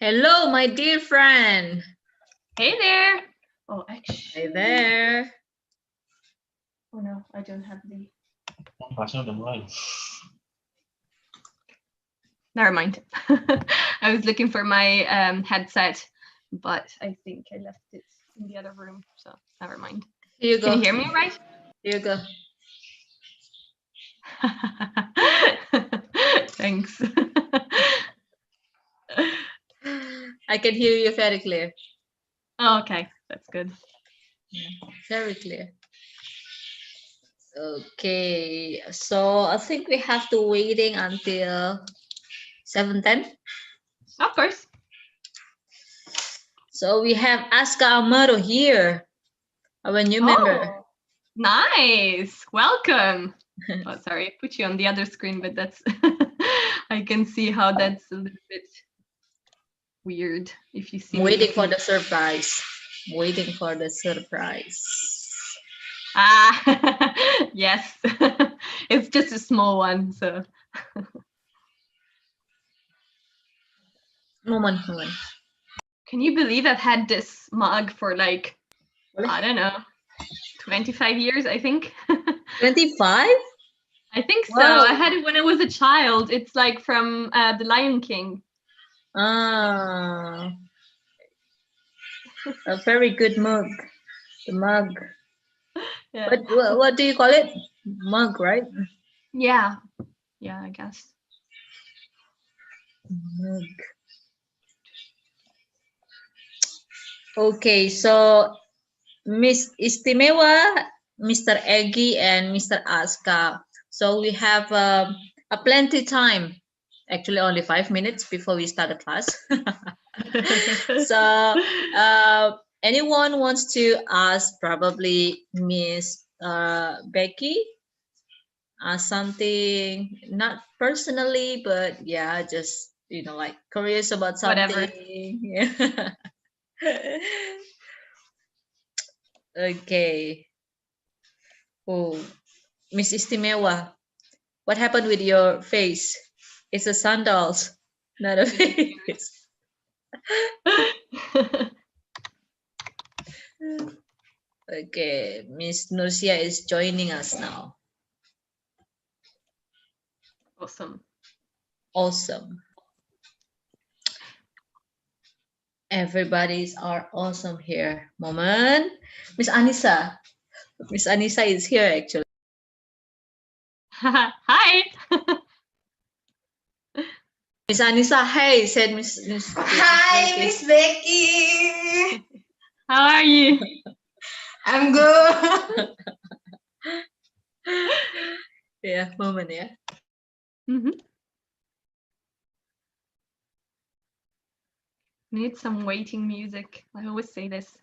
Hello, my dear friend. Hey there. Oh, actually. Hey there. Oh no, I don't have the. Never mind. I was looking for my headset, but I think I left it in the other room, so never mind. Here you go. Can you hear me right? Here you go. Thanks. I can hear you very clear. Oh, okay, that's good. Yeah, very clear. Okay, so I think we have to waiting until 7:10. Of course. So we have Aska Amaro here, our new member. Nice. Welcome. Oh, sorry, I put you on the other screen, but that's I can see how that's a little bit weird if you see. I'm waiting for the surprise. Waiting for the surprise. Ah, yes. It's just a small one, so. Moment. Can you believe I've had this mug for like, I don't know, 25 years, I think. 25? I think so. Wow. I had it when I was a child. It's like from The Lion King. Ah, a very good mug. The mug. Yeah. But what do you call it? Mug, right? Yeah, I guess. Mug. Okay, so Miss Istimewa, Mr. Eggy, and Mr. Aska. So we have a plenty time. Actually, only 5 minutes before we start the class. So anyone wants to ask probably Miss Becky something, not personally, but yeah, just like curious about something. Whatever. Yeah. Okay. Oh, Miss Istimewa, what happened with your face? It's a sandals, not a face. Okay, Miss Nursia is joining us now. Awesome. Everybody's are awesome here. Moment. Miss Anissa. Miss Anissa is here actually. Hi. Miss Anissa, hey, said Miss. Hi, Miss Becky. How are you? I'm good. Yeah, moment, yeah. Need some waiting music. I always say this.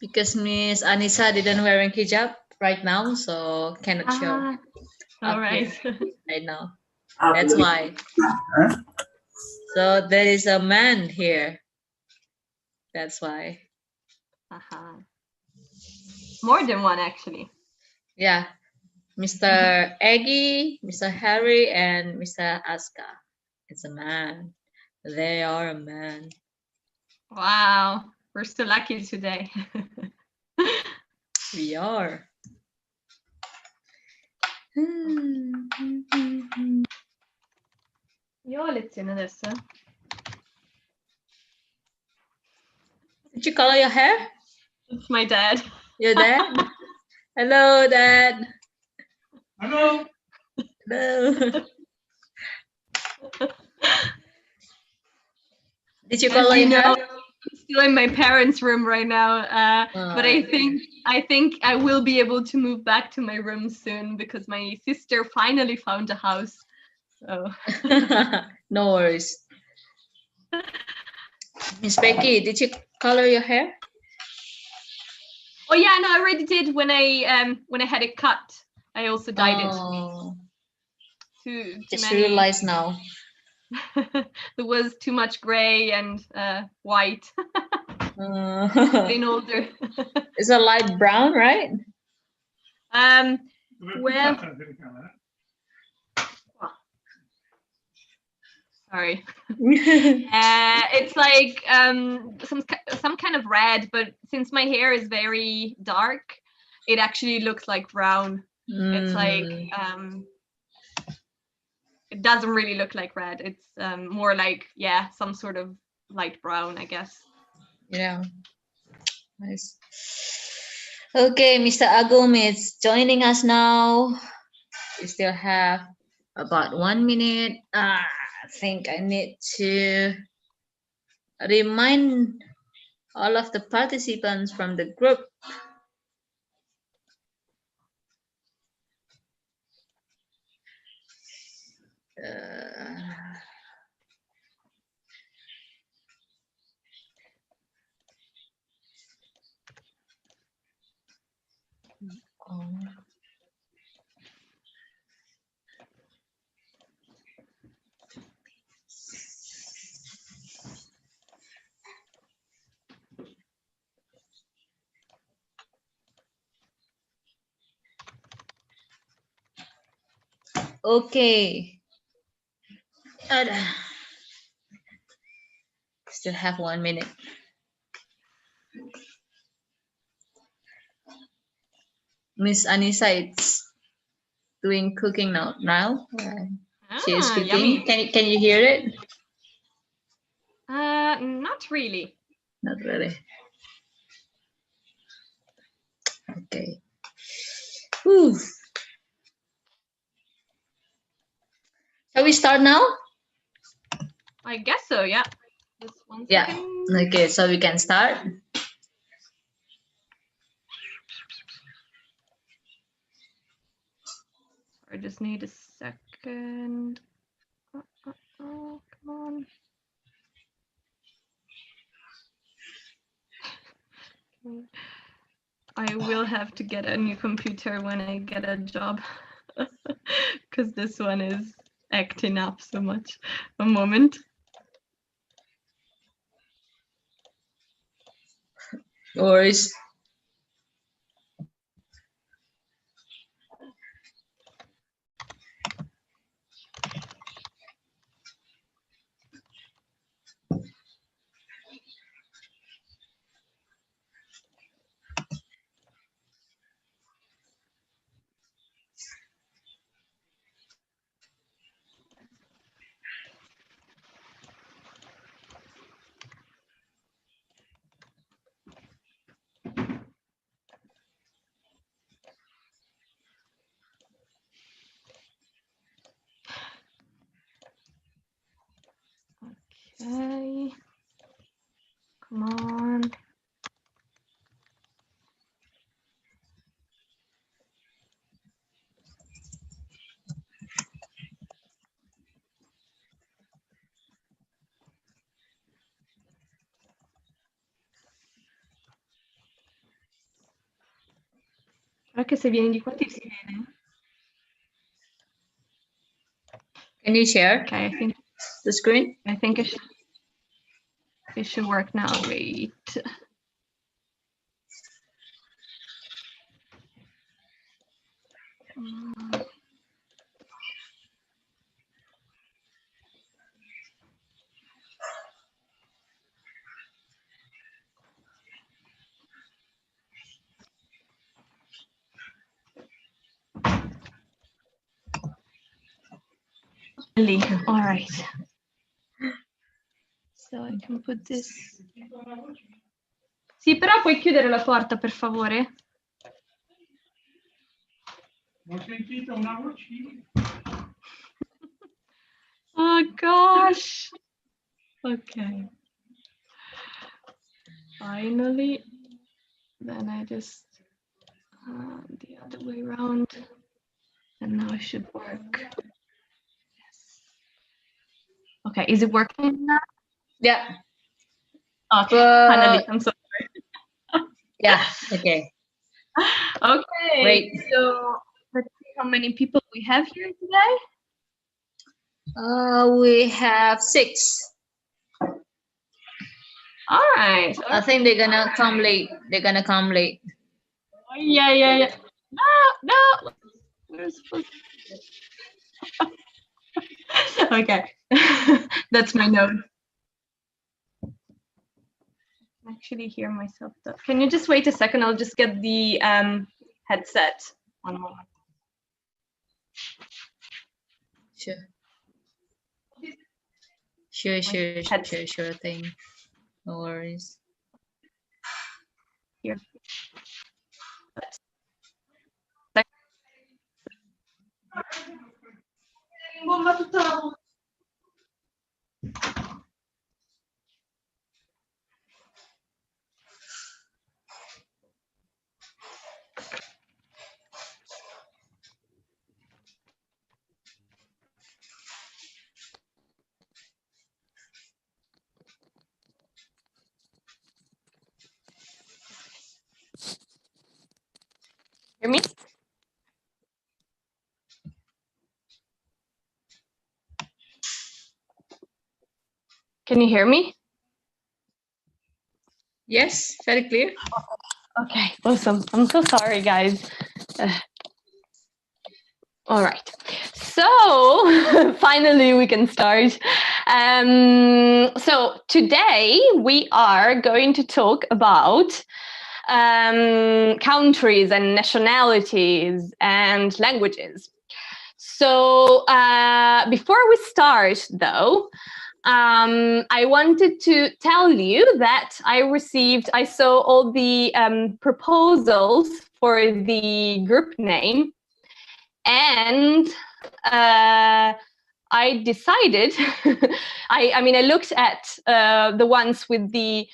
Because Miss Anissa didn't wearing hijab right now, so cannot show. All right. Right now. That's why. So there is a man here. That's why. More than one, actually. Yeah. Mr. Eggy, Mr. Harry, and Mr. Aska. It's a man. They are a man. Wow. We're so lucky today. We are. Io ho lezione adesso. Did you color your hair? It's my dad. Your dad? Hello, Dad. Hello. Hello. Did you color your hair? I'm still in my parents' room right now, but I think I will be able to move back to my room soon because my sister finally found a house. So no worries. Miss Becky, did you color your hair? Oh yeah, no, I already did when I had it cut. I also dyed it. Too Just many. realized now. There was too much gray and white. Getting older. It's a light brown, right? Well, sorry. It's like some kind of red, but since my hair is very dark, it actually looks like brown. It's like it doesn't really look like red. It's more like, yeah, some sort of light brown, I guess. Yeah. Nice. Okay, Mr. Agum is joining us now. We still have about 1 minute. I think I need to remind all of the participants from the group. Okay. Still have 1 minute. Miss Anissa is doing cooking now. She is cooking. Yummy. Can you hear it? Not really. Not really. Okay. Whew. Shall we start now? I guess so, yeah. Just 1 Yeah. second. Okay, so we can start. I just need a second. Oh, come on. I will have to get a new computer when I get a job because this one is acting up so much. A moment. No worries. Okay. Come on. Guarda che se vieni di qua ti si vede. Can you share Okay, I think the screen? it should work now. Wait. All right. So I can put this. Sì, però puoi chiudere la porta, per favore? Ho sentito una voce. Oh gosh. Okay. Finally. Then I just the other way around. And now it should work. Yes. Okay, is it working now? Yeah. Okay, finally, I'm so yeah, okay. okay. Great. So let's see how many people we have here today. We have 6. All right. I think they're gonna come late. They're gonna come late. Oh, yeah. No. We're supposed okay. That's my note. I actually hear myself though. Can you just wait a second? I'll just get the headset. One moment. Sure thing. No worries. Here. Hear me? Can you hear me? Yes, very clear. Okay, awesome. I'm so sorry, guys. All right. So finally we can start. So today we are going to talk about countries and nationalities and languages. So before we start, though, I wanted to tell you that I saw all the proposals for the group name, and I decided, I looked at the ones with the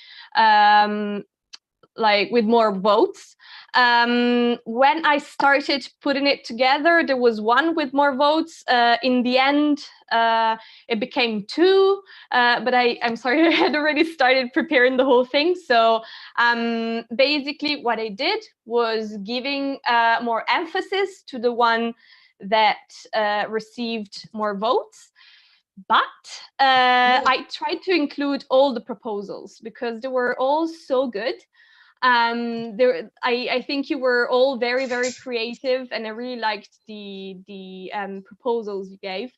with more votes. When I started putting it together, there was one with more votes. In the end, it became 2, but I'm sorry, I had already started preparing the whole thing. So basically what I did was giving more emphasis to the one that received more votes. But I tried to include all the proposals because they were all so good. I think you were all very, very creative, and I really liked the proposals you gave.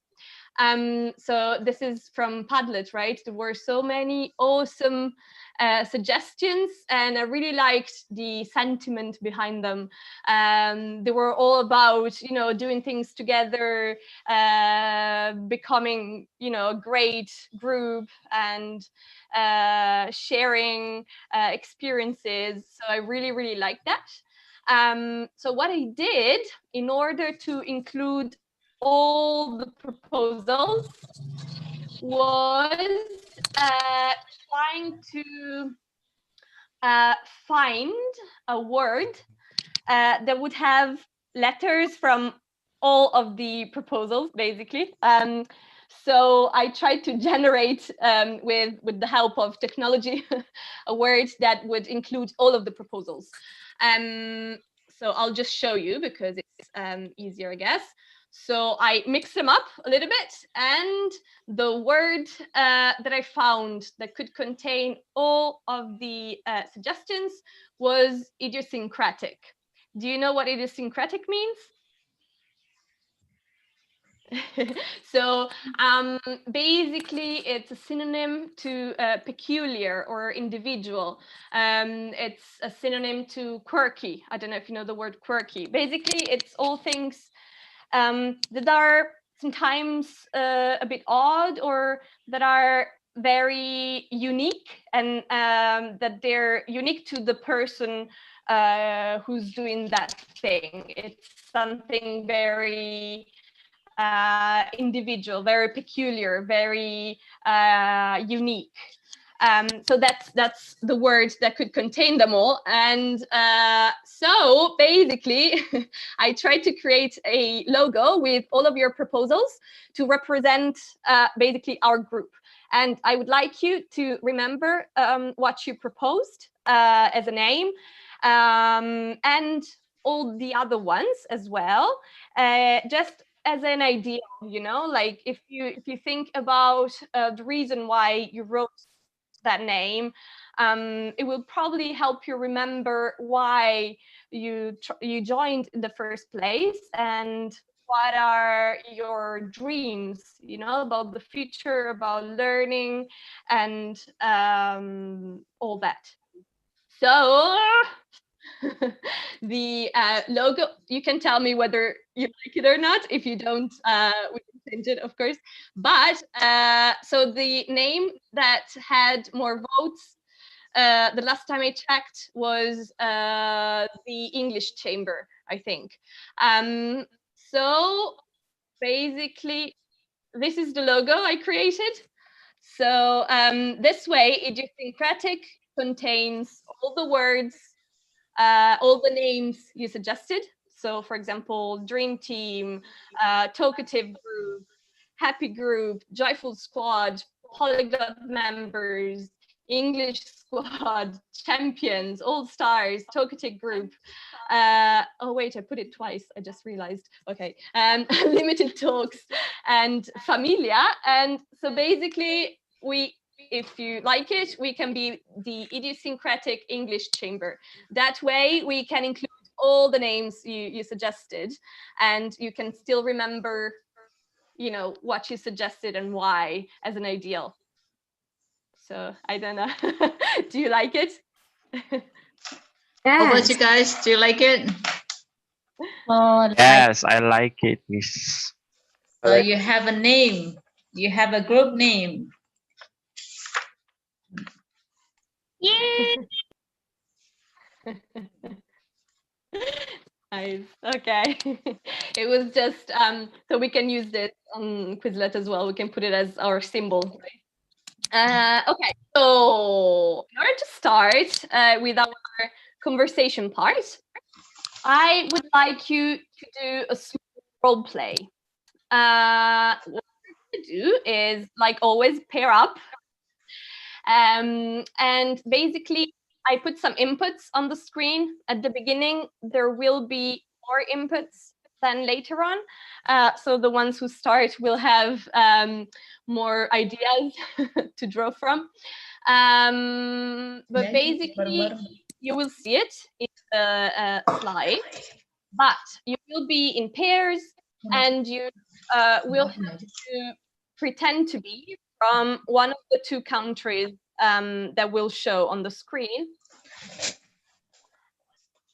So this is from Padlet, right? There were so many awesome suggestions, and I really liked the sentiment behind them. They were all about, doing things together, becoming, a great group, and sharing experiences. So I really, really liked that. So what I did in order to include all the proposals was trying to find a word that would have letters from all of the proposals, basically. So I tried to generate, with the help of technology, a word that would include all of the proposals. So I'll just show you because it's easier, I guess. So I mixed them up a little bit, and the word that I found that could contain all of the suggestions was idiosyncratic. Do you know what idiosyncratic means? So basically it's a synonym to peculiar or individual. It's a synonym to quirky. I don't know if you know the word quirky. Basically it's all things that are sometimes a bit odd, or that are very unique, and that they're unique to the person who's doing that thing. It's something very individual, very peculiar, very unique. So that's the word that could contain them all. And so basically, I tried to create a logo with all of your proposals to represent basically our group. And I would like you to remember what you proposed as a name, and all the other ones as well, just as an idea, you know, like if you think about the reason why you wrote that name, it will probably help you remember why you joined in the first place, and what are your dreams, you know, about the future, about learning, and all that. So the logo, you can tell me whether you like it or not. If you don't, we can change it, of course. But so the name that had more votes the last time I checked was the English Chamber, I think. So basically, this is the logo I created. So this way, idiosyncratic contains all the words, all the names you suggested. So for example, Dream Team, Talkative Group, Happy Group, Joyful Squad, Polyglot Members, English Squad, Champions, All Stars, Talkative Group. Oh wait, I put it twice. I just realized. Okay, Limited Talks and Familia. And so basically, if you like it, we can be the idiosyncratic English Chamber. That way we can include all the names you suggested, and you can still remember, you know, what you suggested and why as an ideal. So I don't know. Do you like it? How about you guys? Do you like it? Yes, I like it, Miss. So you have a name. You have a group name. Yay! Nice. Okay. It was just so we can use this on Quizlet as well. We can put it as our symbol. Okay, so in order to start with our conversation part, I would like you to do a small role play. What we're going to do is, like always, pair up. And basically, I put some inputs on the screen. At the beginning, there will be more inputs than later on. So the ones who start will have more ideas to draw from. But basically, you will see it in the slide, but you will be in pairs, and you will have to pretend to be from one of the two countries that will show on the screen,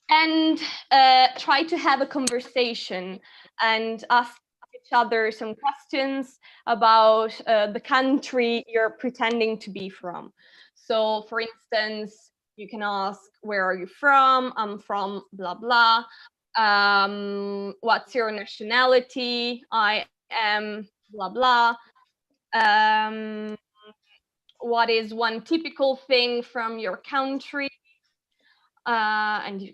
and try to have a conversation and ask each other some questions about the country you're pretending to be from. So for instance, you can ask, where are you from? I'm from blah blah. What's your nationality? I am blah blah. What is one typical thing from your country? And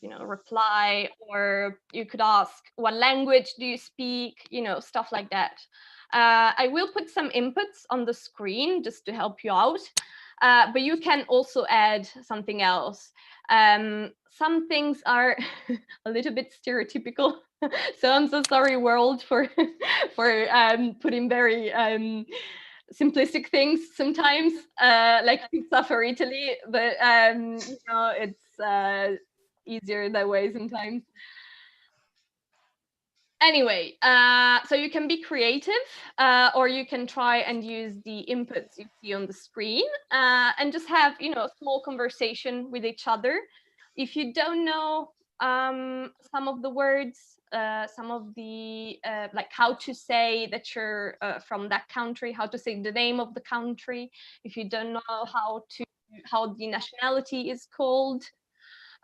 you know, reply, or you could ask, what language do you speak? You know, stuff like that. I will put some inputs on the screen just to help you out, but you can also add something else. Some things are a little bit stereotypical, so I'm so sorry, world, for putting very simplistic things sometimes, like pizza for Italy, but you know, it's easier that way sometimes. Anyway, so you can be creative, or you can try and use the inputs you see on the screen, and just have, you know, a small conversation with each other. If you don't know some of the words, some of the like how to say that you're from that country, how to say the name of the country, if you don't know how the nationality is called,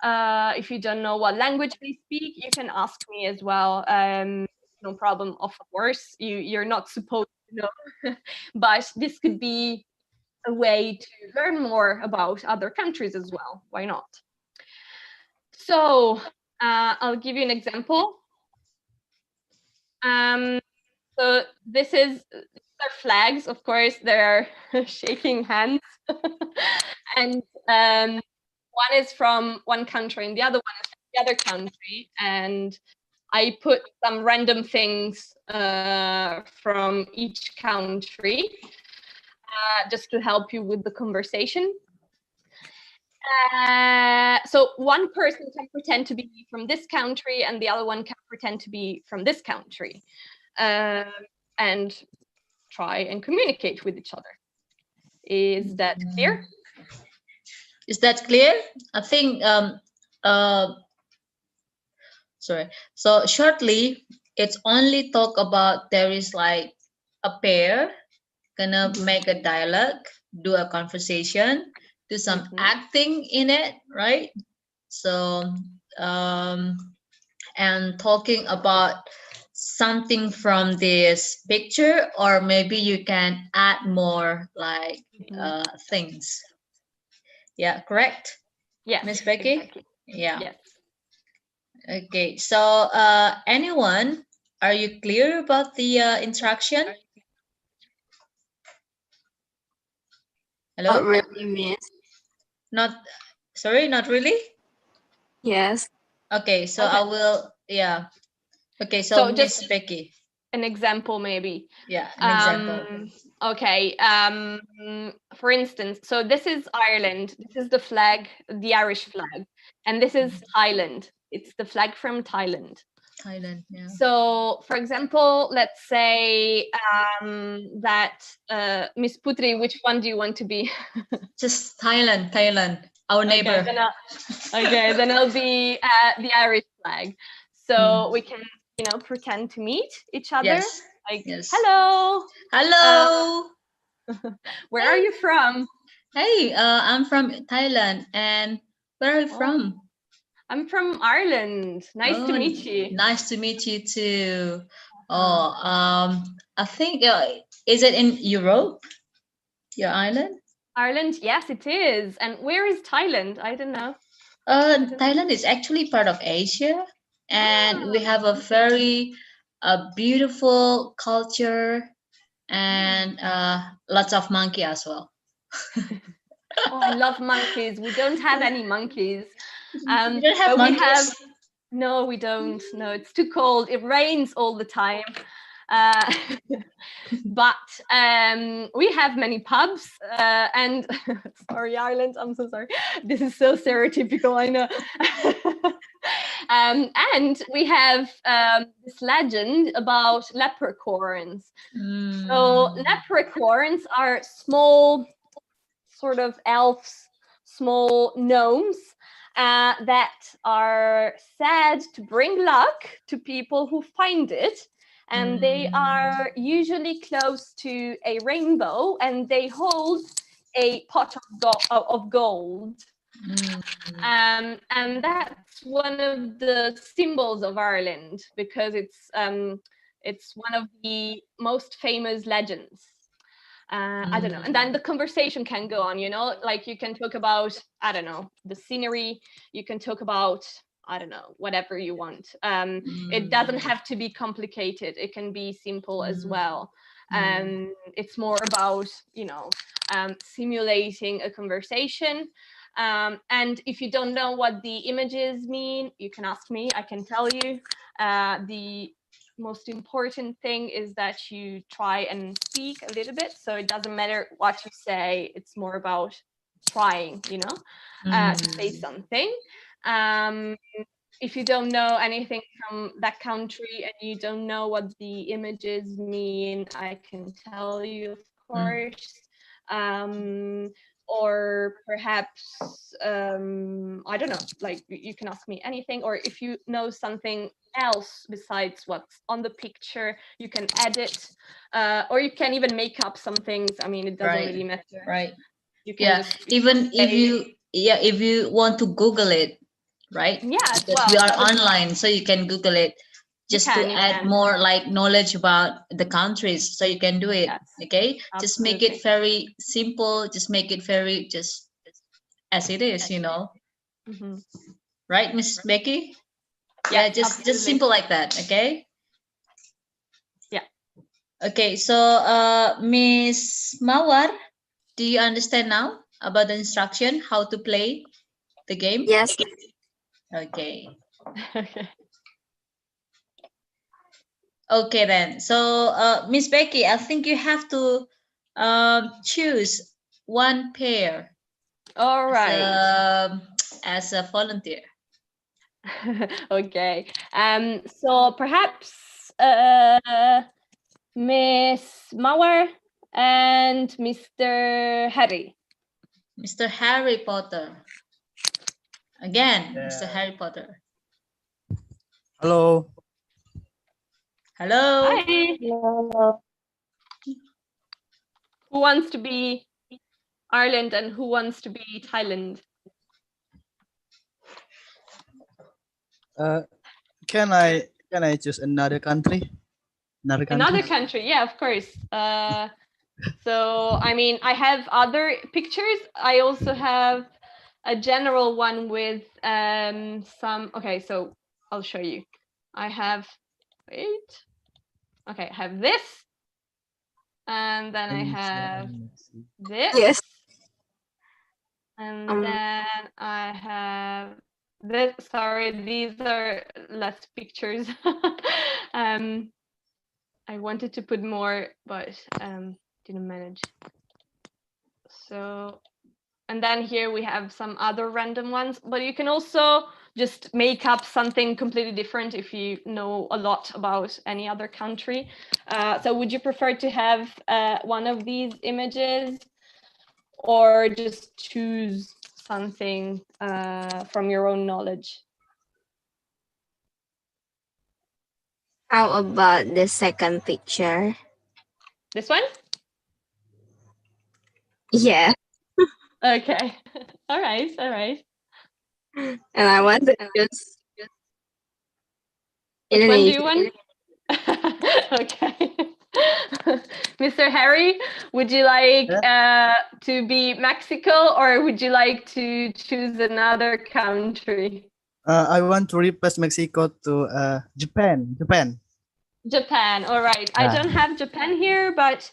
if you don't know what language they speak, you can ask me as well. No problem, of course. You're not supposed to know, but this could be a way to learn more about other countries as well. Why not? So I'll give you an example. So these are flags, of course. They're shaking hands, and one is from one country and the other one is from the other country. And I put some random things from each country just to help you with the conversation. So one person can pretend to be from this country and the other one can pretend to be from this country, and try and communicate with each other. Is that clear? Is that clear? I think sorry. So shortly, it's only talk about there is like a pair gonna make a dialogue, do a conversation, do some acting in it, right? So and talking about something from this picture, or maybe you can add more like things. Yeah, correct? Yes, Miss Becky? exactly. Yeah. Yes. Okay, so anyone, are you clear about the instruction? Hello? Not really, miss. Not, sorry, not really? Yes. Okay, so Okay. I will, yeah. Okay, so So Miss just Becky. an example, maybe. Yeah, an example. Okay. For instance, so this is Ireland. This is the flag, the Irish flag, and this is Thailand. It's the flag from Thailand. Thailand, yeah. So, for example, let's say that Miss Putri, which one do you want to be? Just Thailand, our neighbor. Okay, then I'll be the Irish flag. So we can, pretend to meet each other. Yes. Like, yes. hello. Hello. Where are you from? Hey, I'm from Thailand. And where are you from? I'm from Ireland. Nice to meet you. Nice to meet you too. Oh, I think is it in Europe? Your island? Ireland, yes, it is. And where is Thailand? I don't know. Thailand is actually part of Asia, and we have a very beautiful culture and lots of monkey as well. Oh, I love monkeys. We don't have any monkeys. You don't have but monkeys? No, we don't. No, it's too cold. It rains all the time. But we have many pubs and sorry, Ireland, I'm so sorry. This is so stereotypical, I know. And we have this legend about leprechauns. So leprechauns are small sort of elves, small gnomes that are said to bring luck to people who find it. And they are usually close to a rainbow and they hold a pot of gold. And that's one of the symbols of Ireland because it's one of the most famous legends. I don't know. And then the conversation can go on, like you can talk about, I don't know, the scenery. You can talk about, I don't know, whatever you want. It doesn't have to be complicated. It can be simple as well. It's more about, simulating a conversation. And if you don't know what the images mean, you can ask me. I can tell you. The most important thing is that you try and speak a little bit, so it doesn't matter what you say, it's more about trying, to say something. If you don't know anything from that country and you don't know what the images mean, I can tell you, of course. Or perhaps I don't know, like you can ask me anything, or if you know something else besides what's on the picture, you can edit, or you can even make up some things. I mean, it doesn't really matter. Right. You can even if you want to Google it, right? Yeah, as because well. we are online, so you can Google it. just You to can, you add can. more like knowledge about the countries, so you can do it. Yes, Okay, just make absolutely. it very simple, just make it very just as it is, Mhm. right, Miss Becky? Yeah, Yes, just absolutely. simple like that. Okay. Yeah. Okay, so Miss Mawar, do you understand now about the instruction how to play the game? Yes. Okay. Okay. Okay then. So Miss Becky, I think you have to choose one pair All right. as a volunteer. Okay. So perhaps Miss Mauer and Mr. Harry. Mr. Harry Potter. Again, Mr. Harry Potter. Hello. Hello. Hi. Who wants to be Ireland and who wants to be Thailand? Can I choose another country? Another country, yeah, of course. So I mean, I have other pictures. I also have a general one with some. Okay, so I'll show you. I have. Wait. Okay, I have this, and then I have this. Yes. And Um, then I have this. Sorry, these are less pictures. I wanted to put more, but didn't manage. So, and then here we have some other random ones, but you can also just make up something completely different if you know a lot about any other country. So would you prefer to have one of these images or just choose something from your own knowledge? how about the second picture? This one? Yeah. Okay. All right. All right. And I want to choose Which one do you Indonesia. want? Okay. Mr. Harry, would you like to be Mexico or would you like to choose another country? I want to replace Mexico to Japan. Japan. All right. I don't have Japan here, but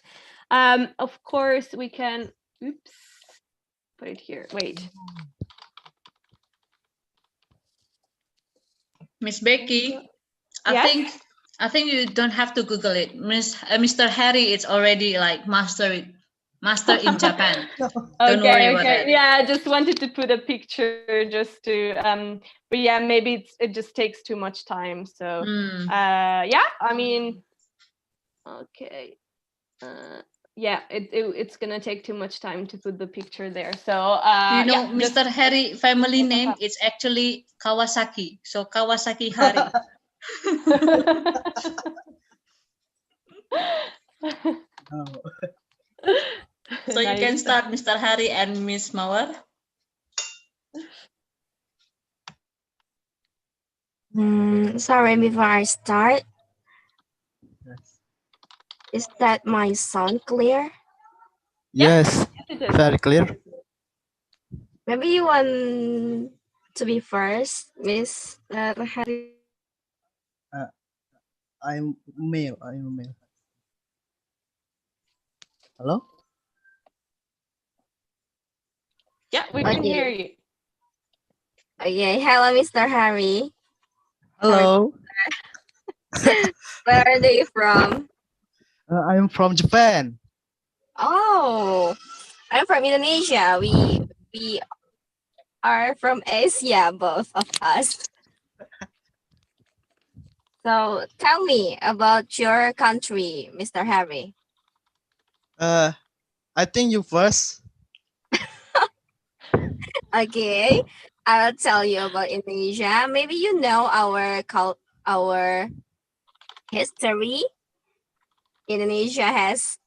of course we can. Oops. Put it here. Wait. Miss Becky, Yes? I think you don't have to Google it. Mr. Harry is already like master in Japan. Don't worry about that. Yeah, I just wanted to put a picture just to but yeah, maybe it just takes too much time. So yeah, I mean okay. Yeah, it's gonna take too much time to put the picture there. So You know, yeah, Mr. Harry family name is actually Kawasaki. So Kawasaki Harry. So you can Nice. start, Mr. Harry and Miss Mawar. Sorry, before I start, is that my sound clear? Yes, It is. very clear. Maybe you want to be first, Miss Harry. I'm male. Hello? Yeah, we can hear you. Okay, hello, Mr. Harry. Hello. Where are you from? I'm from Japan. Oh, I'm from Indonesia. We are from Asia, both of us. So tell me about your country, Mr. Harry. I think you first. Okay, I'll tell you about Indonesia. Maybe you know our history. Indonesia has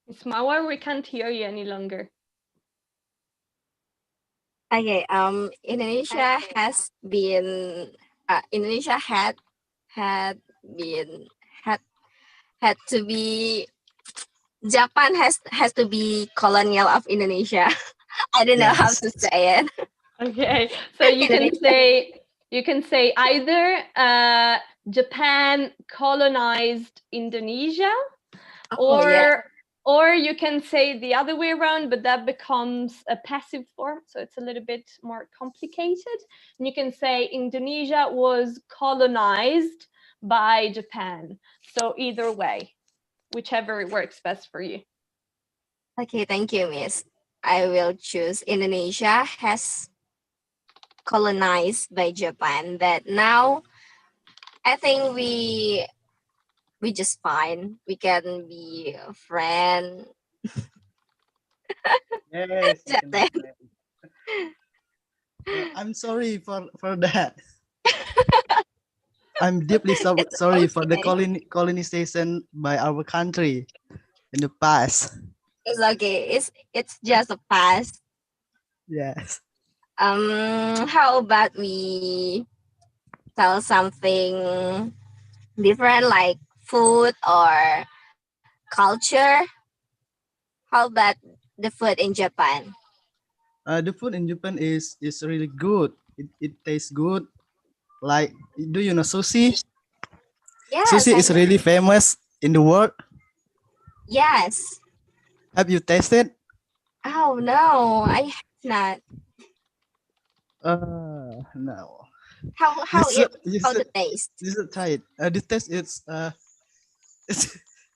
It's Mawar, we can't hear you any longer. Okay. Indonesia has been. Indonesia had been had had to be. Japan has to be colonial of Indonesia. I don't know how Yes. to say it. Okay, so you can say either Japan colonized Indonesia, Oh yeah. or you can say the other way around, but that becomes a passive form, so it's a little bit more complicated. And you can say Indonesia was colonized by Japan. So either way, whichever works best for you. Okay. Thank you, Miss. I will choose Indonesia has colonized by Japan. That now I think we just fine. We can be a friend. Yes, we Just can be that. friends. I'm sorry for that. I'm deeply It's sorry for the okay. colonization by our country in the past. It's okay. It's just a past. Yes. How about we tell something different like food or culture? How about the food in Japan? The food in Japan is really good. It tastes good. Like, do you know sushi? Yes, Sushi I is really famous in the world. yes. Have you tasted? Oh no, I have not. No. You How should it you how the should taste? you should try it. The taste is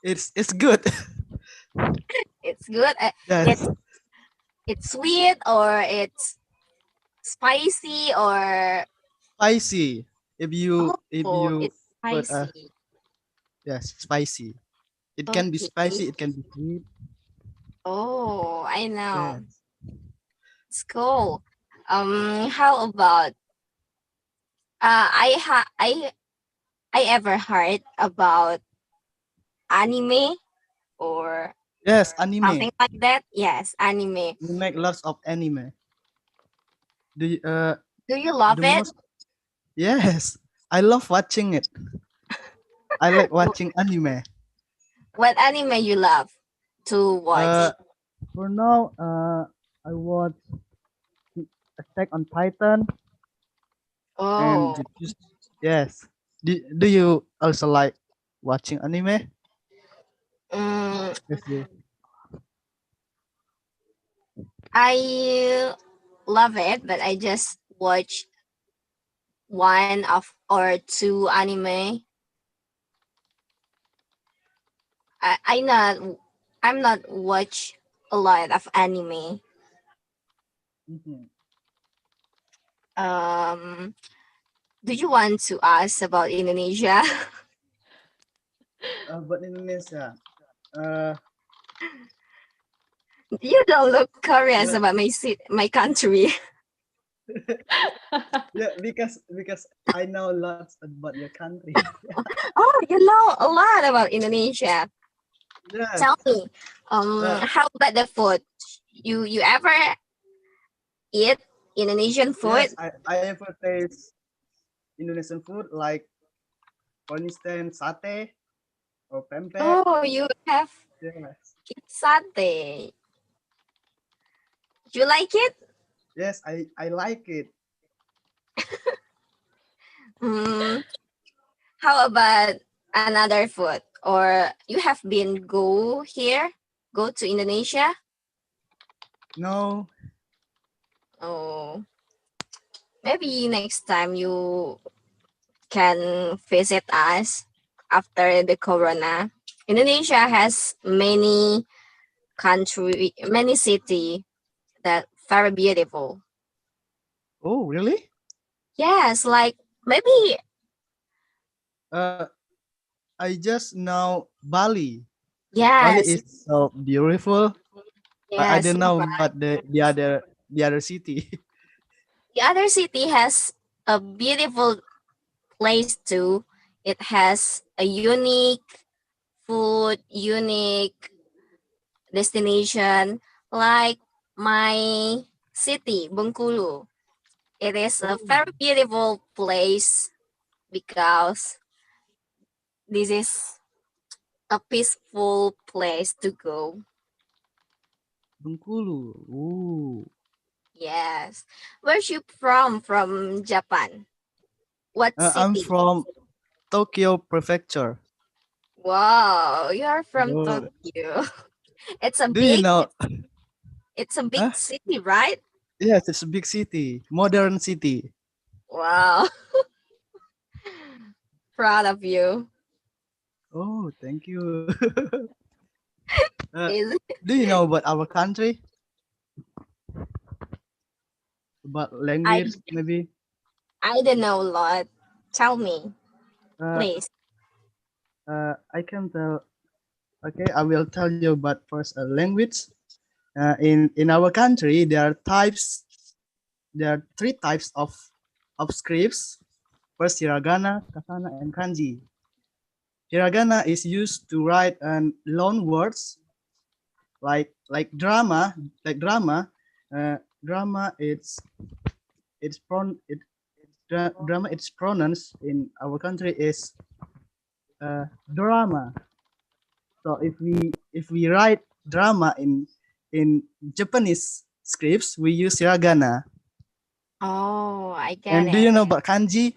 it's it's good. It's good. Yes, It's sweet or it's spicy or spicy. If oh you it's put spicy. yes, spicy. It can be Okay. spicy. It can be sweet. Oh, I know. Yes. It's cool. How about I ever heard about anime or Yes, anime. something like that. Yes, anime. We make lots of anime. The Do you love the it? most yes. I love watching it. I like Wh- watching anime. What anime you love to Uh, watch? for now, I watch Attack on Titan and Oh, yes. Do you also like watching anime? mm, Yes, you. I love it, but I just watch one of or two anime. I not I'm not watch a lot of anime. Mhm. Um, do you want to ask about Indonesia? But Indonesia, uh, You don't look curious yeah, about my country. yeah, because I know lots about your country. Oh, you know a lot about Indonesia. Yes, Tell me, how about the food? You ever eat Indonesian food? yes, I ever taste Indonesian food like, for instance, sate or pempek. Oh, you have Yes, eat satay. You like it? yes, I like it. Mm, how about another food? Or you have been go to Indonesia? No, Oh, maybe next time you can visit us after the corona. Indonesia has many city that very beautiful. oh really? Yes, like maybe Uh, I just know Bali. Bali yes, is so beautiful. I yes. don't know about the other city. The other city has a beautiful place too. It has a unique food, unique destination. Like my city, Bengkulu. It is a very beautiful place because this is a peaceful place to go. Bengkulu. Ooh. Yes. Where's you from? From Japan? What I'm city? from Tokyo Prefecture. Wow, you are from Oh. Tokyo. It's a Do you big know? Huh? city, right? Yes, it's a big city, modern city. Wow. Proud of you. Oh, thank you. Is Do you know about our country? About I language, maybe? I don't know a lot. Tell me, Uh, please. I can tell. Okay, I will tell you about first language. In our country, there are types. There are three types of scripts. First, hiragana, katakana, and kanji. Hiragana is used to write long words like drama. Like drama, drama. It's pron. Drama. It's pronounced in our country is drama. So if we write drama in Japanese scripts, we use hiragana. Oh, I get And do you it. know about kanji?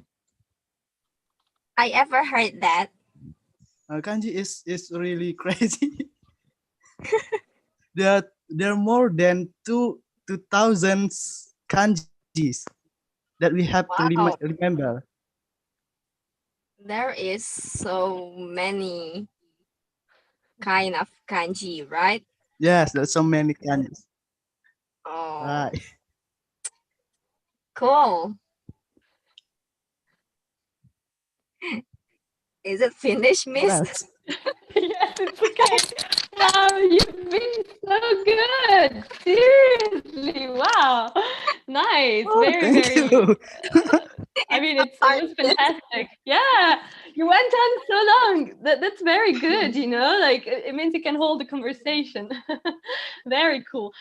I ever heard that. Kanji is really crazy. there are more than 2,000 kanjis that we have to Wow, remember. there is so many kind of kanji, right? Yes, there's so many kanjis. Oh, Right. cool. Is it finished, What Miss? else? Yes, it's okay. Wow, you've been so good. Seriously, wow. Nice. Oh, Very, thank very you. I mean, A it part was fantastic. Yeah, you went on so long. That's very good. Like it means you can hold a conversation. Very cool.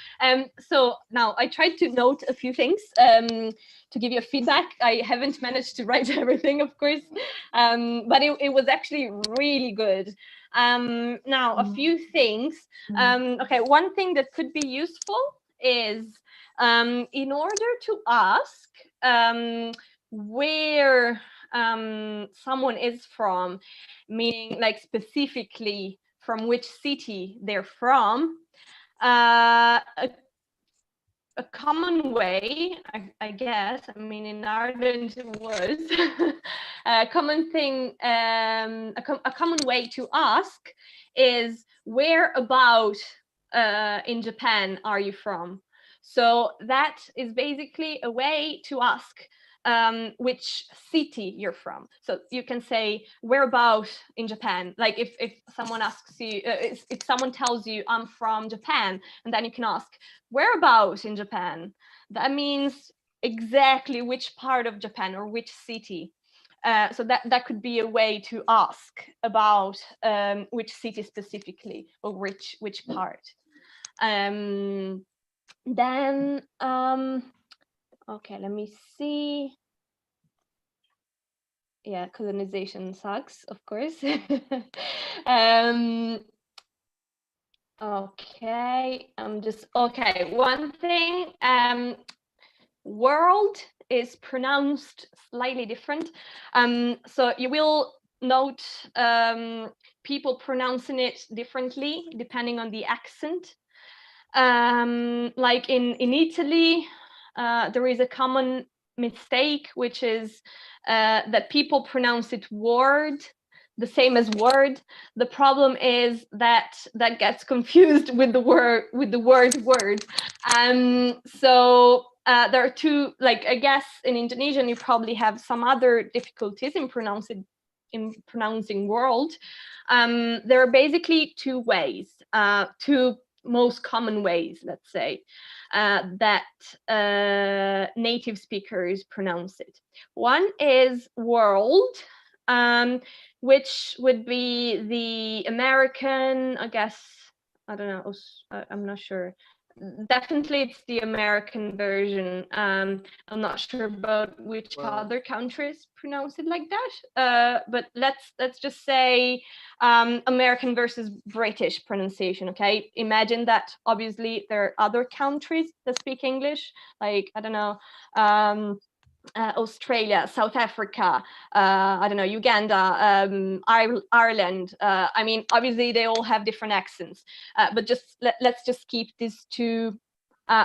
So now I tried to note a few things to give you feedback. I haven't managed to write everything, of course, but it was actually really good. Now a few things. Okay, one thing that could be useful is in order to ask where someone is from, meaning like specifically from which city they're from, a common way, I guess, I mean, in Ireland it was, a common thing, a common way to ask is where about in Japan are you from? So that is basically a way to ask which city you're from. So you can say whereabout in Japan. Like if someone asks you, if someone tells you I'm from Japan, and then you can ask whereabout in Japan. That means exactly which part of Japan or which city. So that could be a way to ask about which city specifically or which part. Then okay, let me see. Yeah, colonization sucks, of course. Okay, okay. One thing, world is pronounced slightly different. So you will note people pronouncing it differently depending on the accent. Like in Italy, there is a common mistake, which is that people pronounce it word the same as word. The problem is that gets confused with the word word. So there are two, like I guess in Indonesian you probably have some other difficulties in pronouncing world. There are basically two ways, two most common ways, let's say, that native speakers pronounce it. One is world, which would be the American, I guess, I don't know, I'm not sure, definitely it's the American version. I'm not sure about which other countries pronounce it like that. But let's just say American versus British pronunciation. Okay, imagine that obviously there are other countries that speak English, like I don't know. Australia, South Africa, I don't know, Uganda, Ireland. I mean, obviously they all have different accents, but just let's just keep these two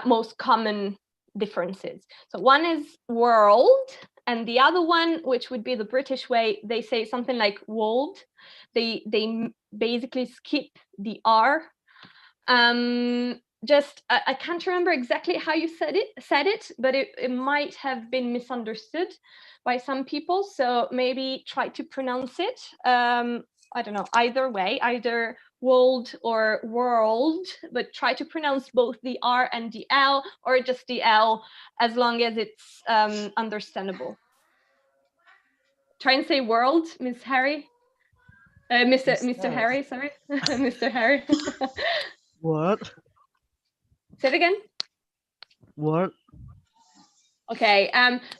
most common differences. So one is world, and the other one, which would be the British way, they say something like wold. They basically skip the R. Just I can't remember exactly how you said it, but it might have been misunderstood by some people. So maybe try to pronounce it. I don't know, either way, either world or world, but try to pronounce both the R and the L, or just the L, as long as it's understandable. Try and say world, Miss Harry. Mr. Harry, sorry. Mr. Harry. What? Say it again. What? Okay,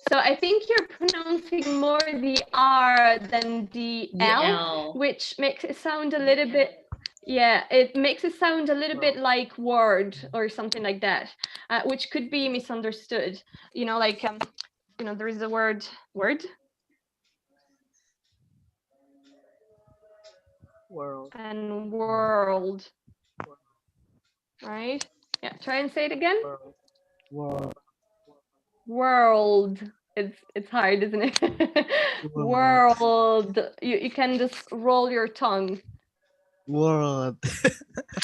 so I think you're pronouncing more the R than the L, which makes it sound a little bit, yeah, it makes it sound a little bit like word or something like that, which could be misunderstood. You know, like, you know, there is a word, World. and world, right? Yeah, try and say it again. World. World. It's hard, isn't it? World. You can just roll your tongue. World.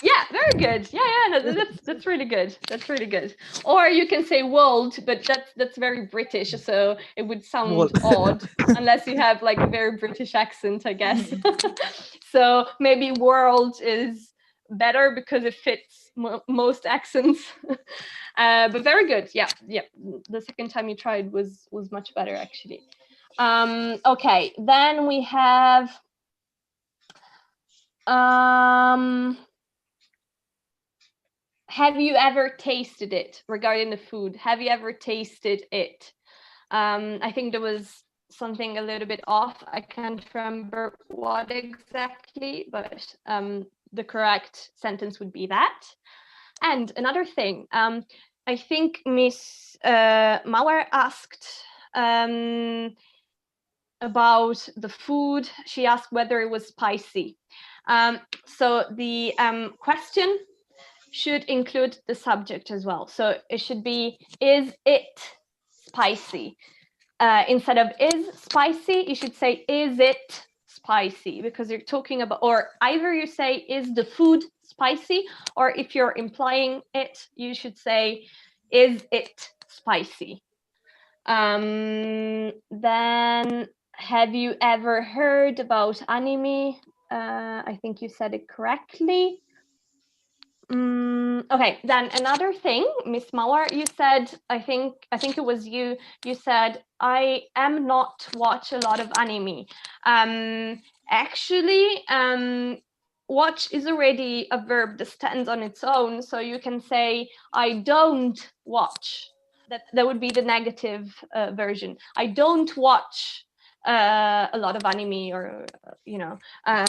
Yeah, very good. Yeah, no, that's really good. That's really good. Or you can say world, but that's very British, so it would sound odd unless you have like a very British accent, I guess. So maybe world is better because it fits most accents. But very good. Yeah. The second time you tried was much better, actually. Okay, then we have have you ever tasted it? Regarding the food, have you ever tasted it? I think there was something a little bit off. I can't remember what exactly, but the correct sentence would be that. And another thing, I think Miss Mauer asked about the food. She asked whether it was spicy. So the question should include the subject as well. So it should be, is it spicy? Instead of is spicy, you should say, is it spicy? Because you're talking about, or either you say, is the food spicy? Or if you're implying it, you should say, is it spicy? Then have you ever heard about anime? I think you said it correctly. Okay, then another thing, Miss Mauer, you said, I think it was you said, I am not watch a lot of anime. Actually, watch is already a verb that stands on its own, so you can say, I don't watch. That would be the negative version. I don't watch a lot of anime, or you know,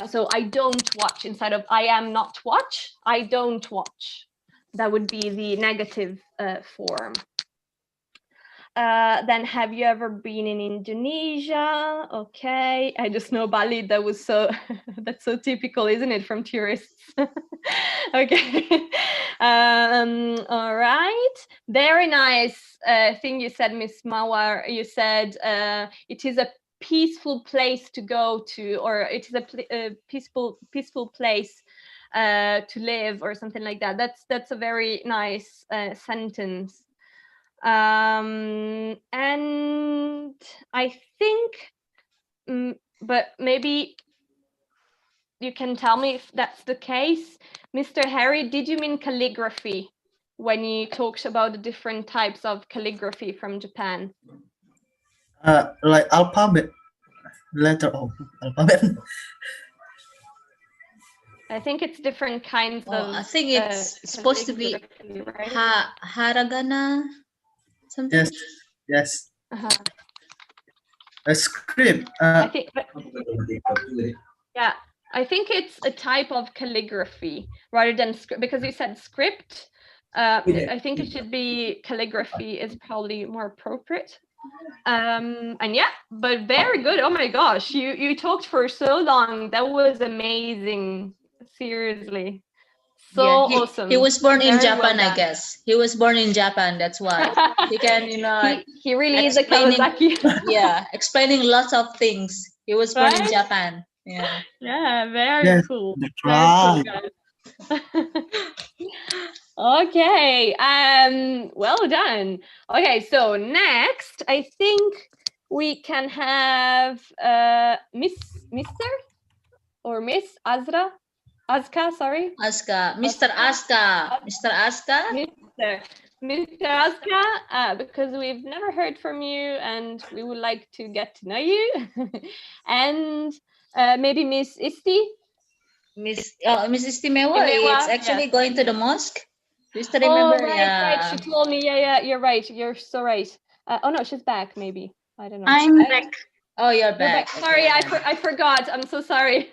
so I don't watch instead of I am not watch. I don't watch. That would be the negative form. Then have you ever been in Indonesia? Okay, I just know Bali. That was so that's so typical, isn't it, from tourists? Okay. All right, very nice thing you said, Miss Mawar. You said it is a peaceful place to go to, or it is a peaceful place to live, or something like that. That's a very nice sentence. And I think, but maybe you can tell me if that's the case. Mr. Harry, did you mean calligraphy when you talked about the different types of calligraphy from Japan? Like alphabet, letter of alphabet. I think it's different kinds Oh, of. I think it's supposed to be calligraphy, right? Haragana, something. Yes, yes. Uh-huh. A script. I think, yeah, I think it's a type of calligraphy rather than script, because you said script. I think it should be calligraphy is probably more appropriate. And yeah, but very good. Oh my gosh, you talked for so long. That was amazing. Seriously, so awesome. He was born in Very Japan, well I done. guess. He was born in Japan. That's why he can, he really is a explaining- Kawasaki. yeah, explaining lots of things. He was born in Right? Japan. Yeah. Yeah, very Yes, cool. that's Very cool, right. guys. Okay, well done. Okay, so next, I think we can have Mr. or Miss Azka, sorry. Aska, Mr. Aska, Mr. Aska. Mr. Azka, because we've never heard from you and we would like to get to know you. And maybe Miss Isti. Miss Istimewa, Istimewa, it's actually yes. going to the mosque. Do you still remember? Oh, right, Yeah. right. She told me. Yeah, you're right. You're so right. Oh no, she's back. Maybe I don't know. I'm back. Oh, you're You're back. back. Sorry, Okay. I forgot. I'm so sorry.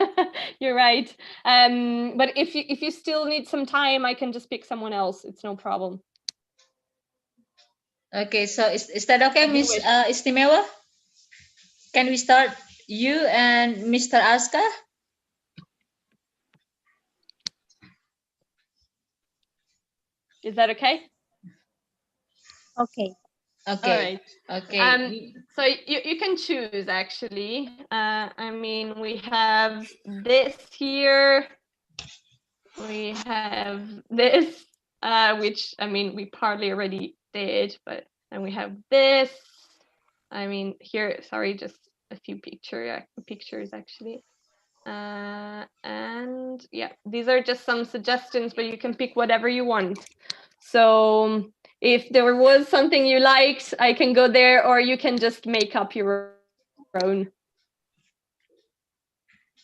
You're right. But if you still need some time, I can just pick someone else. It's no problem. Okay, so is that okay, As you Miss wish. Istimewa? Can we start you and Mr. Aska? Is that okay? Okay. Okay. All right. Okay. So you can choose actually. I mean, we have this here. We have this, which I mean, we partly already did, but then we have this. I mean, here, sorry, just a few pictures actually. And yeah, these are just some suggestions, but you can pick whatever you want. So if there was something you liked, I can go there, or you can just make up your own.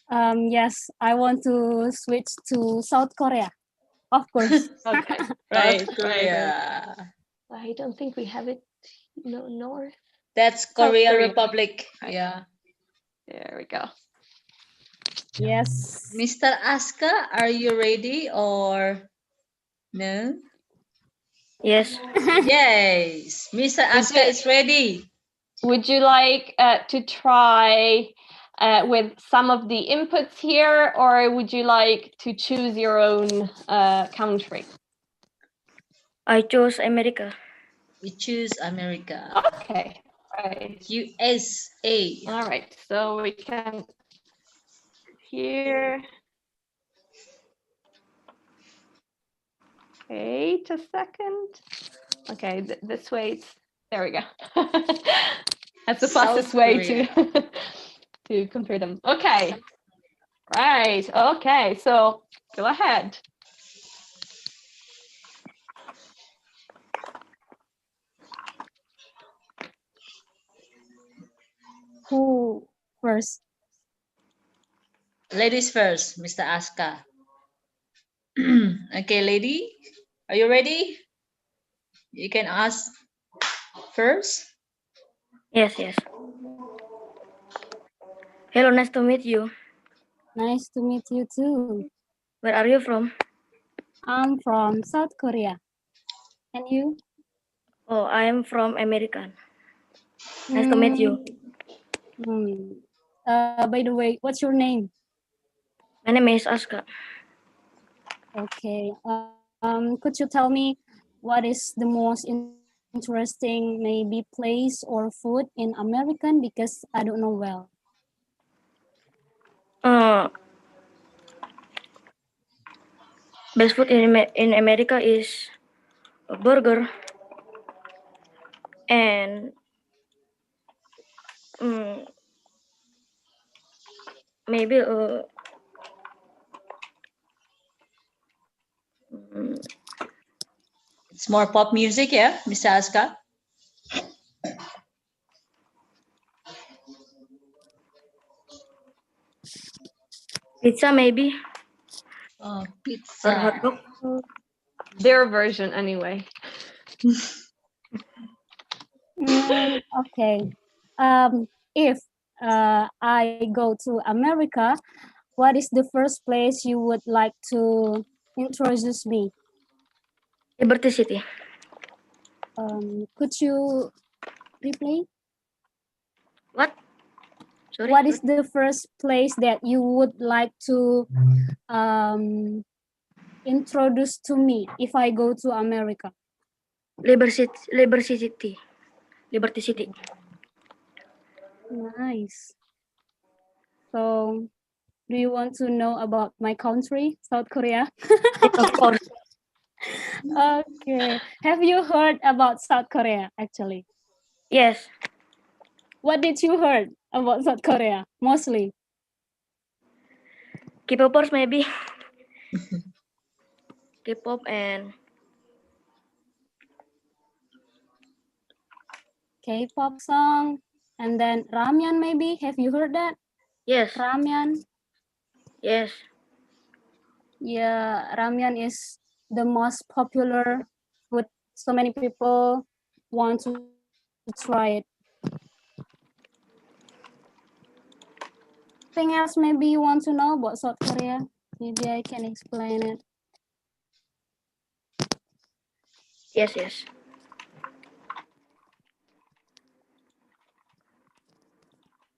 Yes, I want to switch to South Korea. Of course. Okay, South right. Korea. I don't think we have it. No, north. That's South Korea Korea. Republic. Okay. Yeah. There we go. Yes. Mr. Aska, are you ready or no? Yes. Yes. Mr. Aska is ready. Would you like to try with some of the inputs here, or would you like to choose your own country? I chose America. We choose America. Okay, right. USA. All right, so we can here. Wait a second. Okay, this way. There we go. That's the fastest way to to compare them. Okay. Right. Okay. So go ahead. Who first? Ladies first, Mr. Aska. Okay, lady, are you ready? You can ask first. Yes, yes. Hello, nice to meet you. Nice to meet you too. Where are you from? I'm from South Korea. And you? Oh, I am from America. Nice to meet you. By the way, what's your name? My name is Aska. Okay. Could you tell me what is the most interesting maybe place or food in American, because I don't know well. Best food in America is a burger and maybe It's more pop music, yeah, Mr. Aska? pizza maybe. or Pizza. hot dog. Their version, anyway. Okay. If I go to America, what is the first place you would like to introduce me? Liberty City. Could you replay? What? Sorry. What is the first place that you would like to introduce to me if I go to America? Liberty City. Liberty City. Nice. So, do you want to know about my country, South Korea? Yes, of course. Okay. Have you heard about South Korea actually? Yes. What did you heard about South Korea mostly? K-popers maybe. K-pop and K-pop song and then ramyeon maybe. Have you heard that? yes. Ramyeon. Yes. Yeah, ramyeon is the most popular food. So many people want to try it. Anything else maybe you want to know about South Korea? Maybe I can explain it. Yes.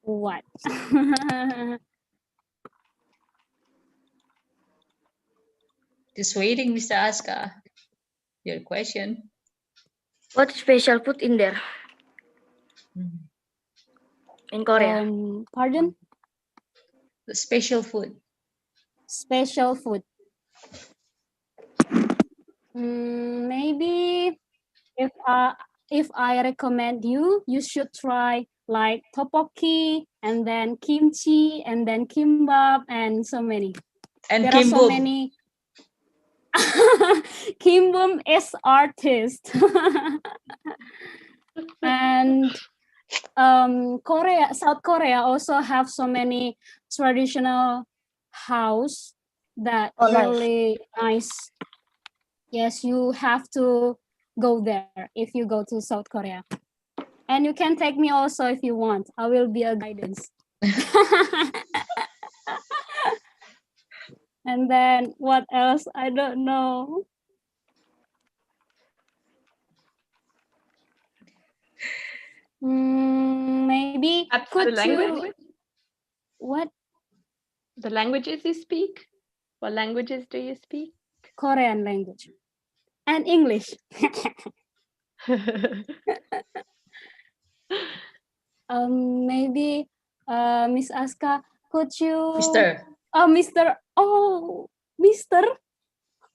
What? Just waiting, Mr. Aska. Your question. What special food in there in Korea? Pardon? The special food. Special food. Maybe if I recommend you, you should try like tteokbokki and then kimchi and then kimbap and so many. And There are so kimbap. many. Kimbap is artist. And South Korea also have so many traditional house that Oh, nice. really nice. Yes, you have to go there if you go to South Korea. And you can take me also if you want. I will be a guidance. And then what else? I don't know. Maybe That's could the language? you what? The languages you speak? What languages do you speak? Korean language and English. Maybe Miss Aska, could you Mr. Mr. Oh, Mr.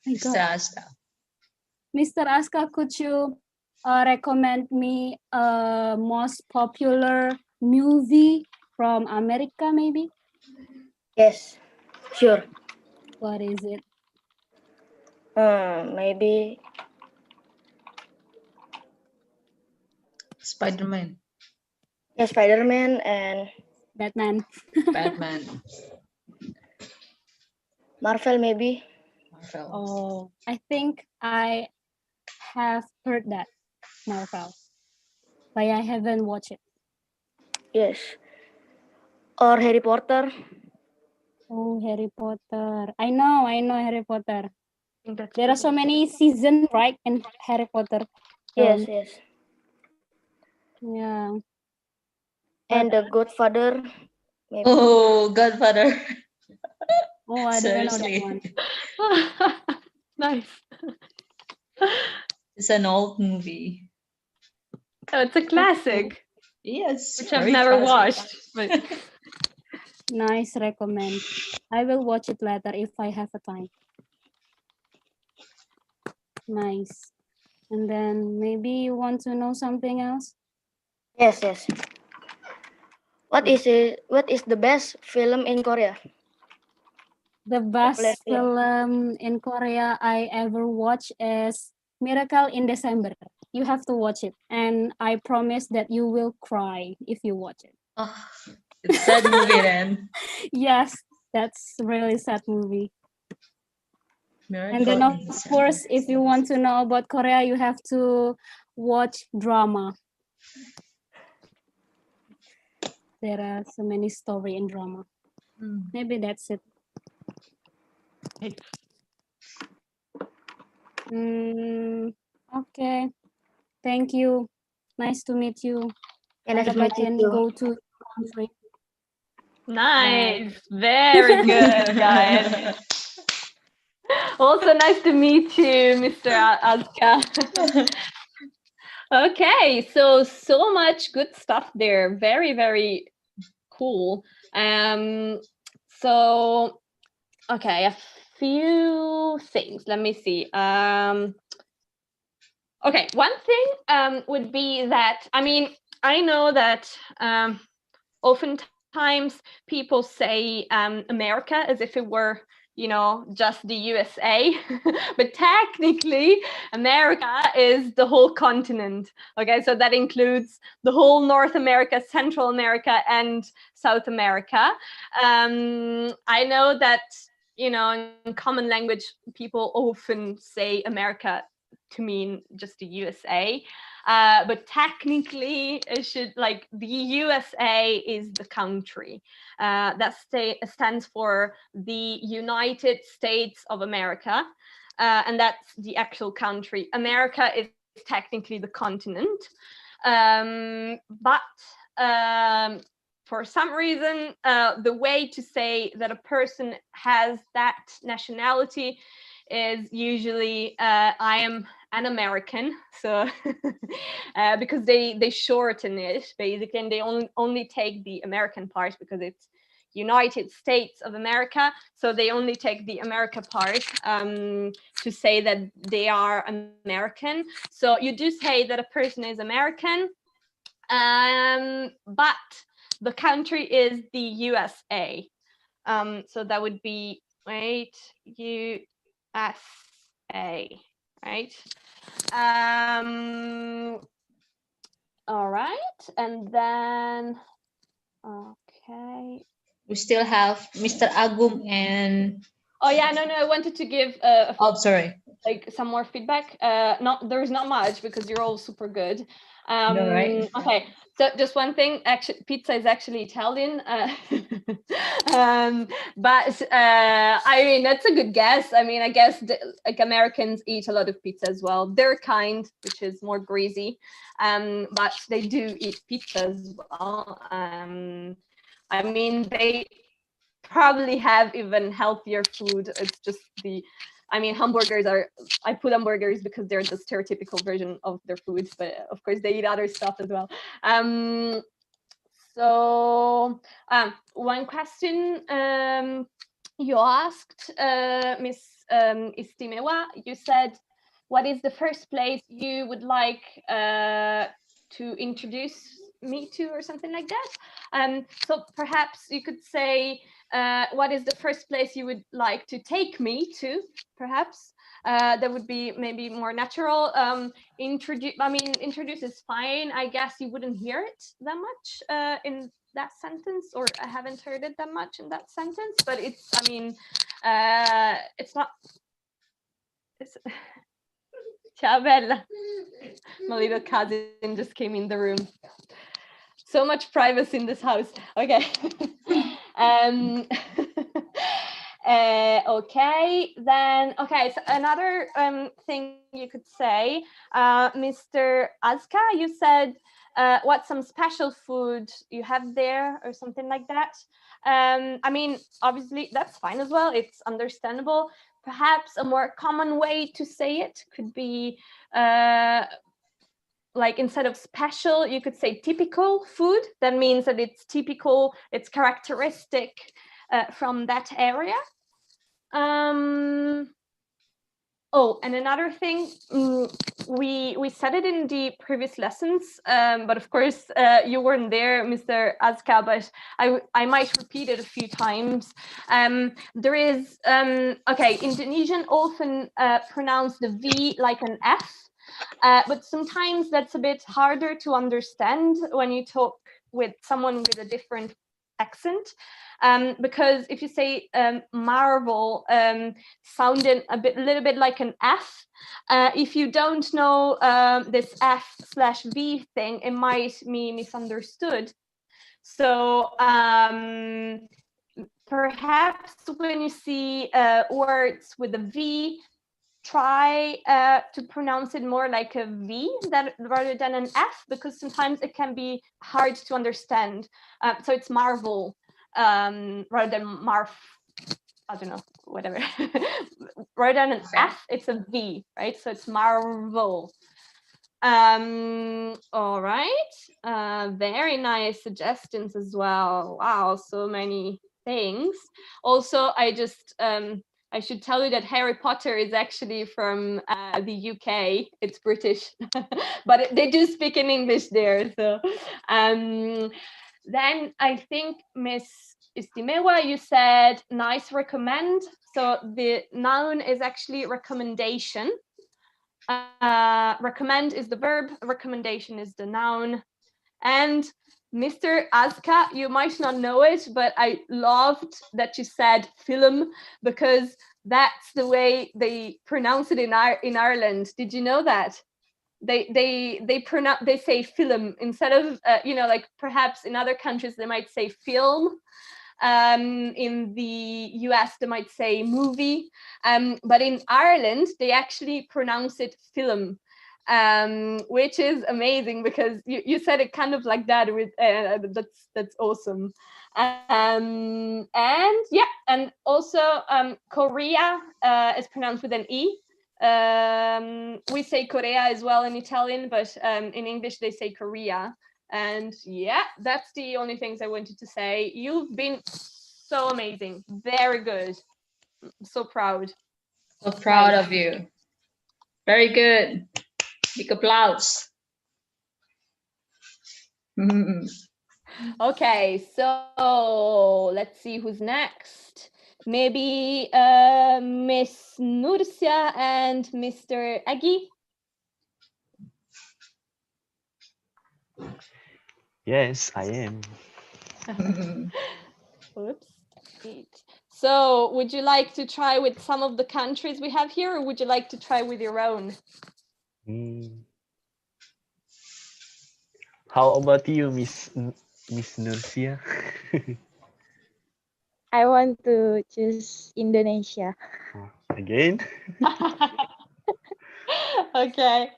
My Mr. God. Aska. Mr. Aska, could you recommend me a most popular movie from America maybe? Yes. Sure. What is it? Maybe Spider-Man. Spider-Man and Batman. Batman. Marvel maybe. Marvel. Oh, I think I have heard that Marvel, but I haven't watched it. Yes. Or Harry Potter. Oh, Harry Potter. I know Harry Potter. That's There are so many seasons, right, in Harry Potter. Yes. Yeah. And The Godfather. Maybe. Oh, Godfather. Oh, I didn't know that Seriously. one. Nice. It's an old movie. Oh, it's a classic, Yes. which I've very never classic. watched. But Nice recommend. I will watch it later if I have a time. Nice. And then maybe you want to know something else? Yes. What is the best film in Korea? The best Popular film. film in Korea I ever watched is Miracle in December. You have to watch it. And I promise that you will cry if you watch it. Oh, it's a sad movie then. Yes, that's really sad movie. And then of course, if you want to know about Korea, you have to watch drama. There are so many story in drama. Maybe that's it. Okay. Thank you. Nice to meet you. Yeah, I nice to hope I meet you can too. go to country. Nice, very good, guys. Also nice to meet you, Mr. Azka. Okay, so much good stuff there. Very, very cool. So okay, a few things. Let me see. Okay, one thing would be that, I mean, I know that oftentimes people say America as if it were, you know, just the USA, but technically America is the whole continent. Okay, so that includes the whole North America, Central America, and South America. I know that, you know, in common language, people often say America to mean just the USA. But technically it should, like, the USA is the country. That stands for the United States of America. And that's the actual country. America is technically the continent. But for some reason, the way to say that a person has that nationality is usually I am an American, so because they shorten it basically, and they only take the American part because it's United States of America, so they only take the America part to say that they are American. So you do say that a person is American, but the country is the USA. So that would be, wait, USA, right? All right, and then, okay. We still have Mr. Agung and. Oh yeah, no, I wanted to give Oh, sorry. like some more feedback. There's not much because you're all super good. No, right? Okay, so just one thing. Actually, pizza is actually Italian, but I mean that's a good guess. I mean, I guess like Americans eat a lot of pizza as well. Their kind, which is more greasy, but they do eat pizza as well. I mean, they probably have even healthier food. It's just I mean, hamburgers are, I put hamburgers because they're the stereotypical version of their food, but of course they eat other stuff as well. So one question you asked, Miss Istimewa, you said, what is the first place you would like to introduce me to, or something like that? So perhaps you could say, what is the first place you would like to take me to, perhaps? That would be maybe more natural. Introduce is fine. I guess you wouldn't hear it that much in that sentence, or I haven't heard it that much in that sentence, but it's, I mean, it's not, it's, Ciao Bella. My little cousin just came in the room. So much privacy in this house. Okay. Okay, then, okay, so another thing you could say, Mr. Azka, you said what some special food you have there or something like that. I mean, obviously that's fine as well, it's understandable. Perhaps a more common way to say it could be like, instead of special, you could say typical food. That means that it's typical, it's characteristic from that area. Oh, and another thing, we said it in the previous lessons, but of course you weren't there, Mr. Azka, but I might repeat it a few times. There is, okay, Indonesian often pronounce the V like an F, but sometimes that's a bit harder to understand when you talk with someone with a different accent. Because if you say marvel, sounding a little bit like an F. If you don't know this F/V thing, it might be misunderstood. So perhaps when you see words with a V, try to pronounce it more like a V rather than an F, because sometimes it can be hard to understand. So it's marvel rather than I don't know, whatever. Rather than an F, it's a V, right? So it's marvel. All right. Very nice suggestions as well. Wow, so many things. Also, I should tell you that Harry Potter is actually from the UK. It's British, but they do speak in English there. So then I think Miss Istimewa, you said nice recommend. So the noun is actually recommendation. Recommend is the verb, recommendation is the noun. And Mr. Aska, you might not know it, but I loved that you said film, because that's the way they pronounce it in Ireland. Did you know that? They say film instead of like perhaps in other countries they might say film. In the US they might say movie, but in Ireland they actually pronounce it film, which is amazing, because you said it kind of like that. With that's awesome. And yeah, and also Korea is pronounced with an E. We say Korea as well in Italian, but in English they say Korea. And yeah, that's the only things I wanted to say. You've been so amazing. Very good. So proud. So proud of you. Very good. Big applause. Okay, so let's see who's next. Maybe Miss Nursia and Mr. Agi. Yes, I am. Oops. So would you like to try with some of the countries we have here, or would you like to try with your own? How about you, Miss Nursia? I want to choose Indonesia. Again? Okay.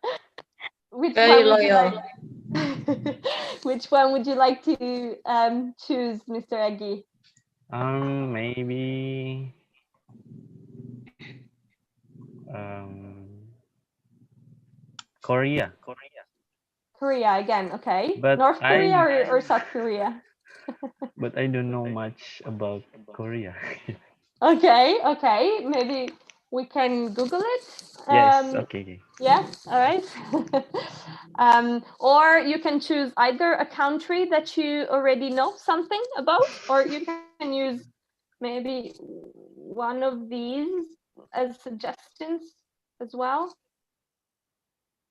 Which Very one would you loyal. like? Which one would you like to choose, Mr. Agi? Maybe Korea. Korea again, okay. But North Korea or South Korea? But I don't know much about Korea. Okay. Maybe we can Google it. Yes, okay. Yeah, all right. Or you can choose either a country that you already know something about, or you can use maybe one of these as suggestions as well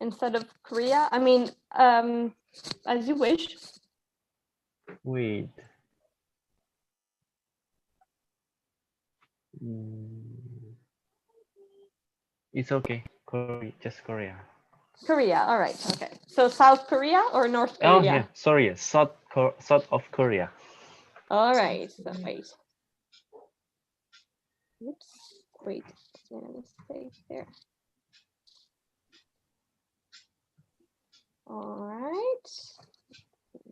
instead of Korea. I mean, as you wish. Wait. It's okay. Just Korea. Korea, all right, okay. So South Korea or North Korea? Oh yeah, sorry, South of Korea. All right, so wait. Oops, wait, made a mistake there. All right,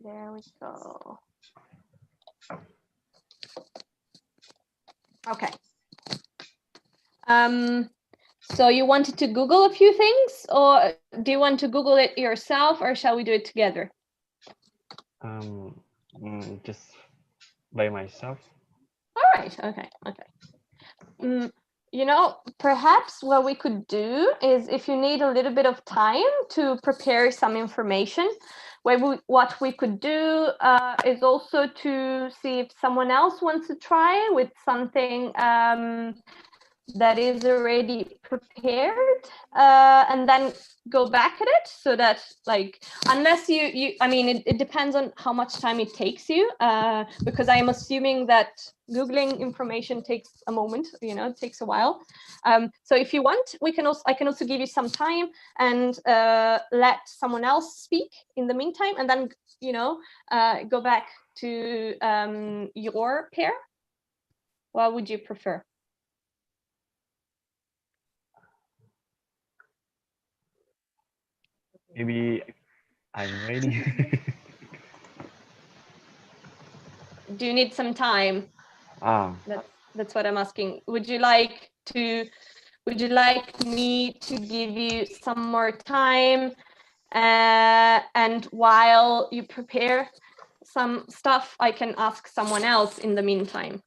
there we go. Okay. So you wanted to Google a few things, or do you want to Google it yourself, or shall we do it together? Just by myself. All right, okay. You know, perhaps what we could do is, if you need a little bit of time to prepare some information, what we could do is also to see if someone else wants to try with something that is already prepared, and then go back at it, so that, like, unless you I mean, it depends on how much time it takes you, because I'm assuming that Googling information takes a moment, it takes a while. So if you want, I can also give you some time and let someone else speak in the meantime, and then go back to your pair. What would you prefer? Maybe I'm ready. Do you need some time? Ah, That's what I'm asking. Would you like me to give you some more time, and while you prepare some stuff, I can ask someone else in the meantime?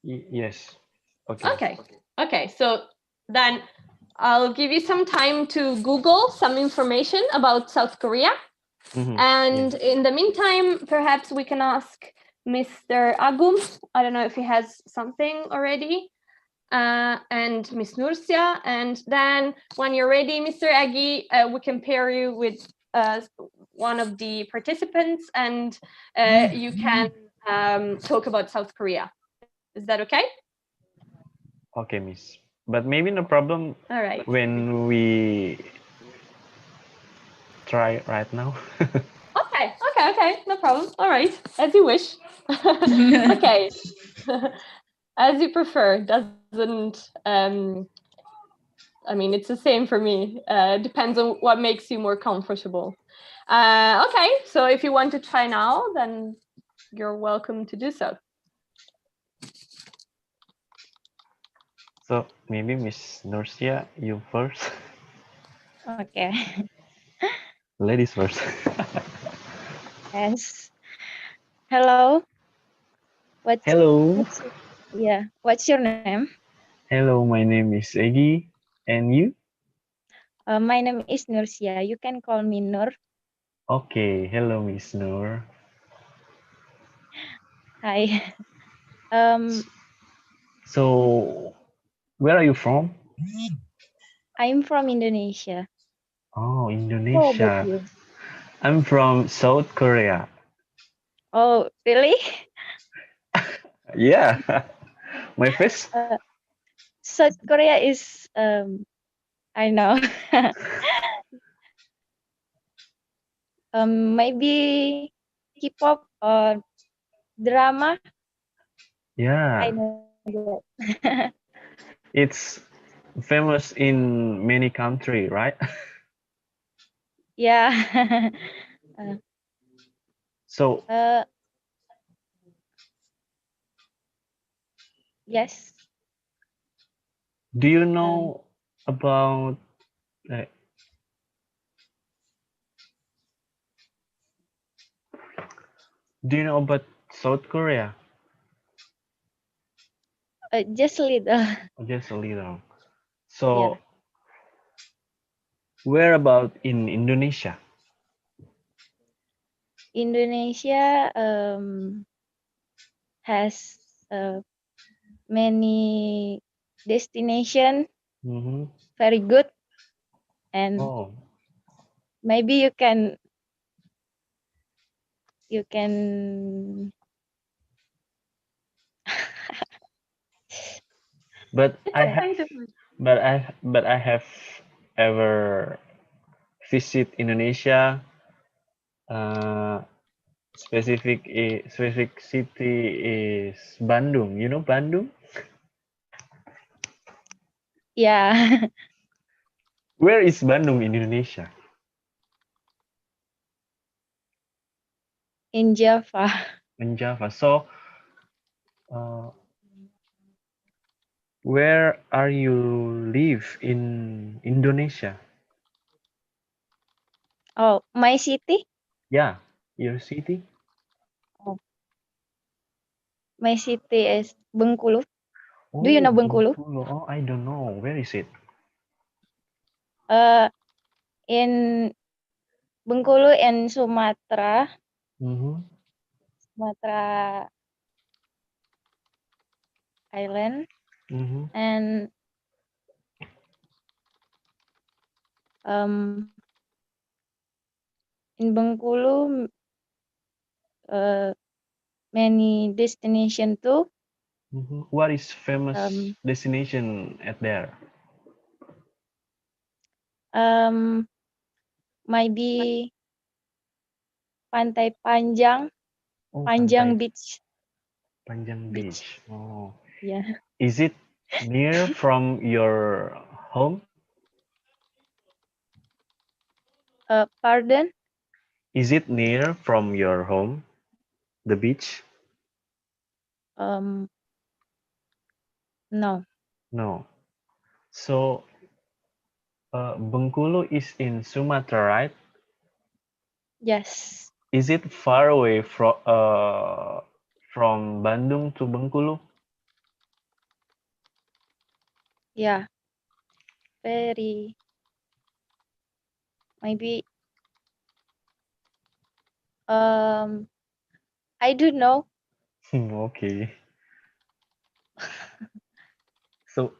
yes. Okay. Okay, so then I'll give you some time to Google some information about South Korea. And in the meantime, perhaps we can ask Mr. Agum. I don't know if he has something already. And Miss Nursia. And then when you're ready, Mr. Agi, we can pair you with one of the participants, and you can talk about South Korea. Is that okay? Okay, Miss. But maybe no problem. All right. When we try right now. Okay, no problem. All right, as you wish. Okay, as you prefer. Doesn't I mean, it's the same for me. Depends on what makes you more comfortable. Okay, so if you want to try now, then you're welcome to do so. So maybe Miss Nursia, you first. Okay. Ladies first. Yes. Hello. Hello. What's your name? Hello, my name is Egi. And you? My name is Nursia. You can call me Nur. Okay. Hello, Miss Nur. Hi. So, where are you from? I'm from Indonesia. Oh, How about Indonesia. you? I'm from South Korea. Oh, really? Yeah. My face? South Korea is I know. Maybe K-pop or drama. I Yeah. know that. It's famous in many country, right? Yeah. Uh, So, uh, yes. do you Um, know about uh, do you know about South Korea? just a little. Just a little. Yeah. So, where about in Indonesia? Indonesia has many destination Mm-hmm. very good, and Oh, maybe you can but I have, I don't know. but I have ever visit Indonesia. Uh, specific city is Bandung. You know Bandung? yeah. Where is Bandung in Indonesia? In Java. In Java. So, uh, where are you live in Indonesia? Oh, my city. Yeah, your city. Oh, my city is Bengkulu. Do you Oh, know Bengkulu? Bengkulu. Oh, I don't know. Where is it? Uh, in Bengkulu in Sumatera, Mm-hmm. Sumatera Island. And in Bengkulu, many destination too. What is famous Um, destination at there? Maybe Pantai Panjang, Oh, Panjang Pantai Beach. Panjang Beach. Oh, Yeah. is it near from your home? Pardon? Is it near from your home, the beach? No. No. So, Bengkulu is in Sumatra, right? Yes. Is it far away from Bandung to Bengkulu? Yeah. Very. Maybe. I don't know. Okay. So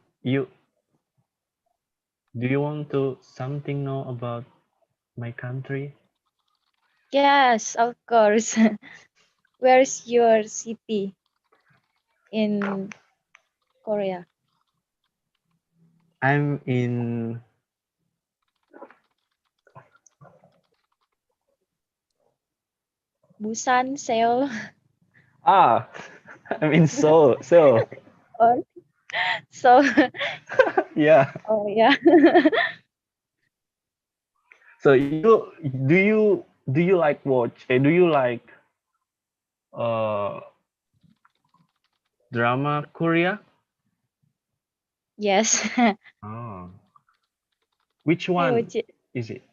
do you want to something know about my country? Yes, of course. Where's your city in Korea? I'm in Busan, Seoul, ah I'm in Seoul. Seoul. or so? Yeah. Oh yeah. So do you like watch? Do you like uh drama Korea? Yes. Oh. Which I one watch it. is it?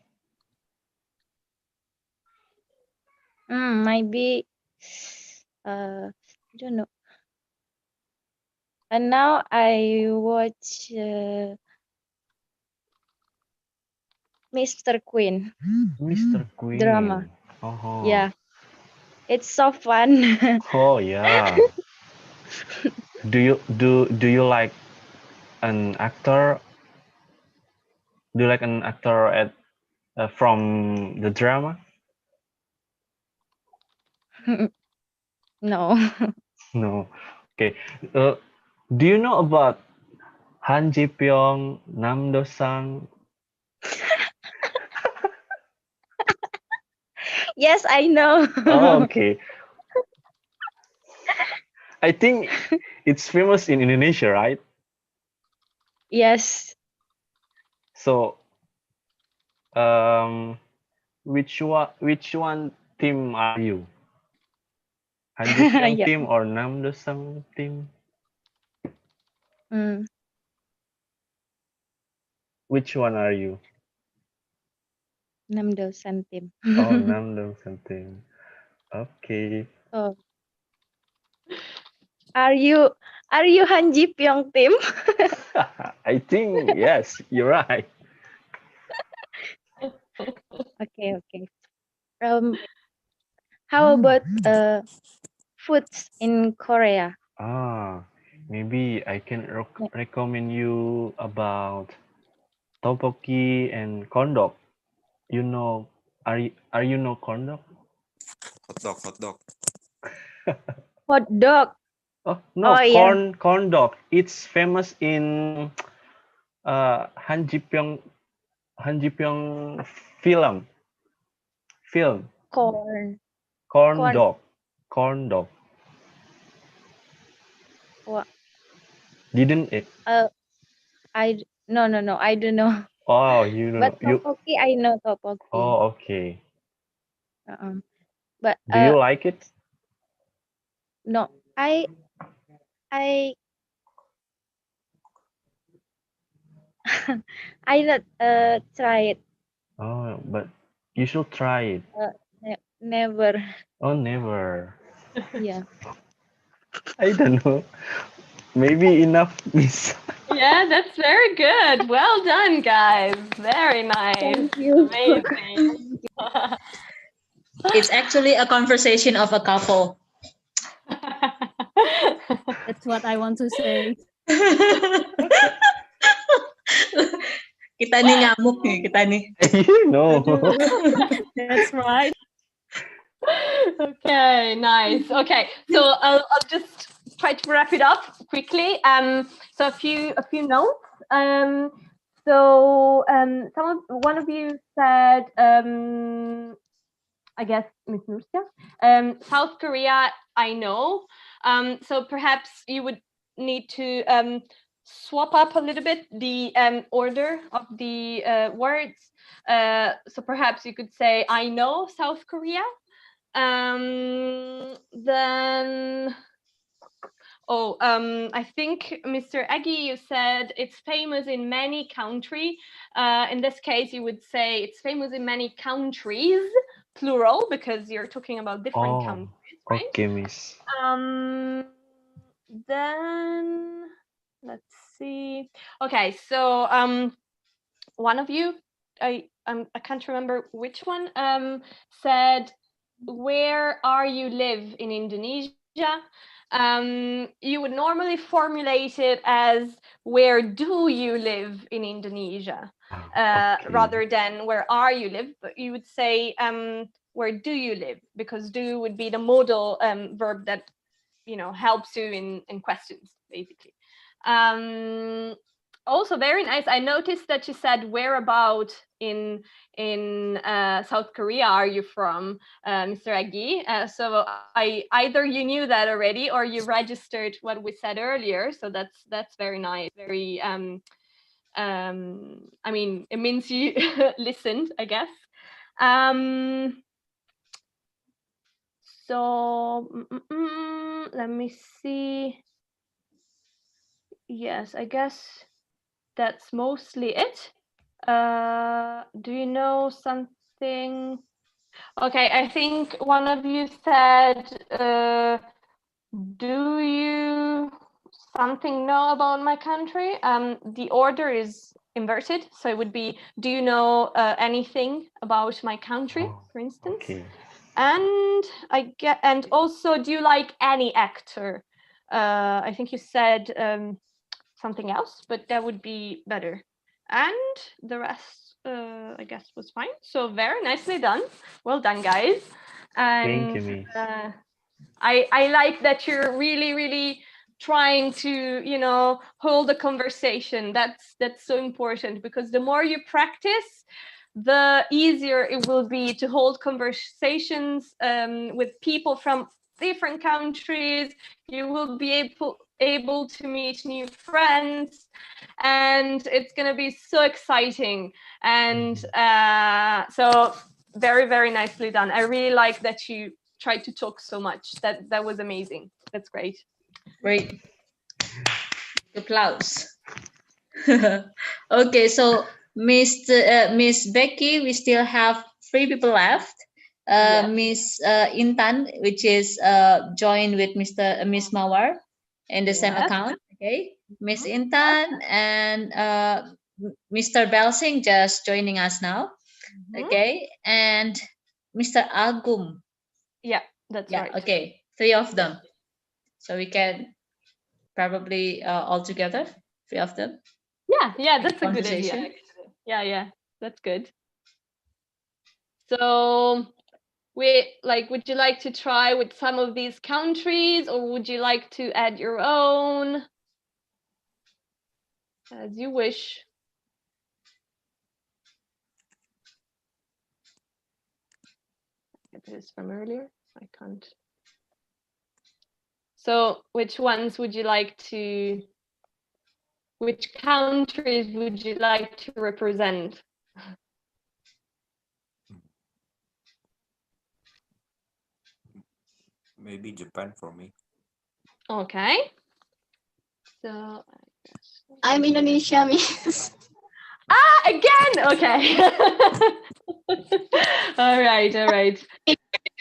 Maybe. I don't know. And now I watch Mr. Queen Mr. drama. Queen. Oh. Yeah, it's so fun. Oh yeah. Do you like an actor? Do you like an actor at from the drama? No. No. Okay. Uh, do you know about Han Ji Pyong, Nam Do Sang? Yes, I know. Oh, okay. I think it's famous in Indonesia, right? Yes. So, um, which one team are you? Han Ji Pyong Yeah. team or Nam Do Sang team? Mm, Which one are you? Namdo Santim. Oh, Nam Do Sang team. Okay. Oh, are you Han Ji Pyong team? I think yes, you're right. Okay, okay. How about foods in Korea? Ah, maybe I can recommend you about tteokbokki and kondok. You know, are you know kondok? Hot dog. Hot dog. Oh no, Oh yeah. corn dog. It's famous in Han Ji Pyong film film Corn. corn Corn. dog corn dog. What? Didn't it? No. I don't know. Oh, you don't But know you. tteokbokki, I know tteokbokki. Oh, okay. But Do you like it? no, I I not try it. Oh, but you should try it. Never. Oh, never. Yeah. I don't know. Maybe enough, Miss. Yeah, that's very good. Well done, guys. Very nice. Thank you. Amazing. It's actually a conversation of a couple. That's what I want to say. Kita nih ngamuk nih, kita nih. No. That's right. Okay, nice. Okay, so I'll just try to wrap it up quickly. So a few notes. One of you said, I guess Miss Nursia, South Korea, I know. So perhaps you would need to swap up a little bit the order of the words. So perhaps you could say, I know South Korea. Then, I think Mr. Aggie, you said it's famous in many countries. In this case, you would say it's famous in many countries, plural, because you're talking about different countries, right? Okay, Miss. Then let's see. Okay, so one of you, I can't remember which one, said, "Where are you live in Indonesia?" You would normally formulate it as, "Where do you live in Indonesia?" Okay. Rather than "Where are you live?" But you would say, "Where do you live?" Because "do" would be the modal verb that helps you in questions, basically. Also very nice. I noticed that you said, "Whereabout in South Korea are you from, Mr. Agi?" So either you knew that already or you registered what we said earlier. So that's very nice. Very I mean, it means you listened, I guess. So let me see. Yes, I guess that's mostly it. Do you know something? Okay, I think one of you said, do you something know about my country? The order is inverted, so it would be, do you know anything about my country, for instance? Okay. And and also, do you like any actor? I think you said something else, but that would be better. And the rest, I guess, was fine. So very nicely done. Well done, guys. And Thank you, Miss. I like that you're really trying to hold a conversation. That's so important, because the more you practice, the easier it will be to hold conversations with people from different countries. You will be able to meet new friends, and it's going to be so exciting. And so very nicely done. I really like that you tried to talk so much. That was amazing. That's great. Great. Applause. Okay, so Miss Becky, we still have 3 people left. Yes. Miss Intan, which is joined with Miss Mawar in the same Yes. account. Okay, Miss Intan and Mr. Belsing just joining us now. Okay, and Mr. Agum. Yeah, that's right. Okay, 3 of them. So we can probably all together, 3 of them. Yeah, that's a good idea. Conversation. Yeah, that's good. So would you like to try with some of these countries, or would you like to add your own? As you wish. Get this from earlier. I can't. So which countries would you like to represent? Maybe Japan for me. Okay. So I'm Indonesia, Miss. Again. Okay. all right.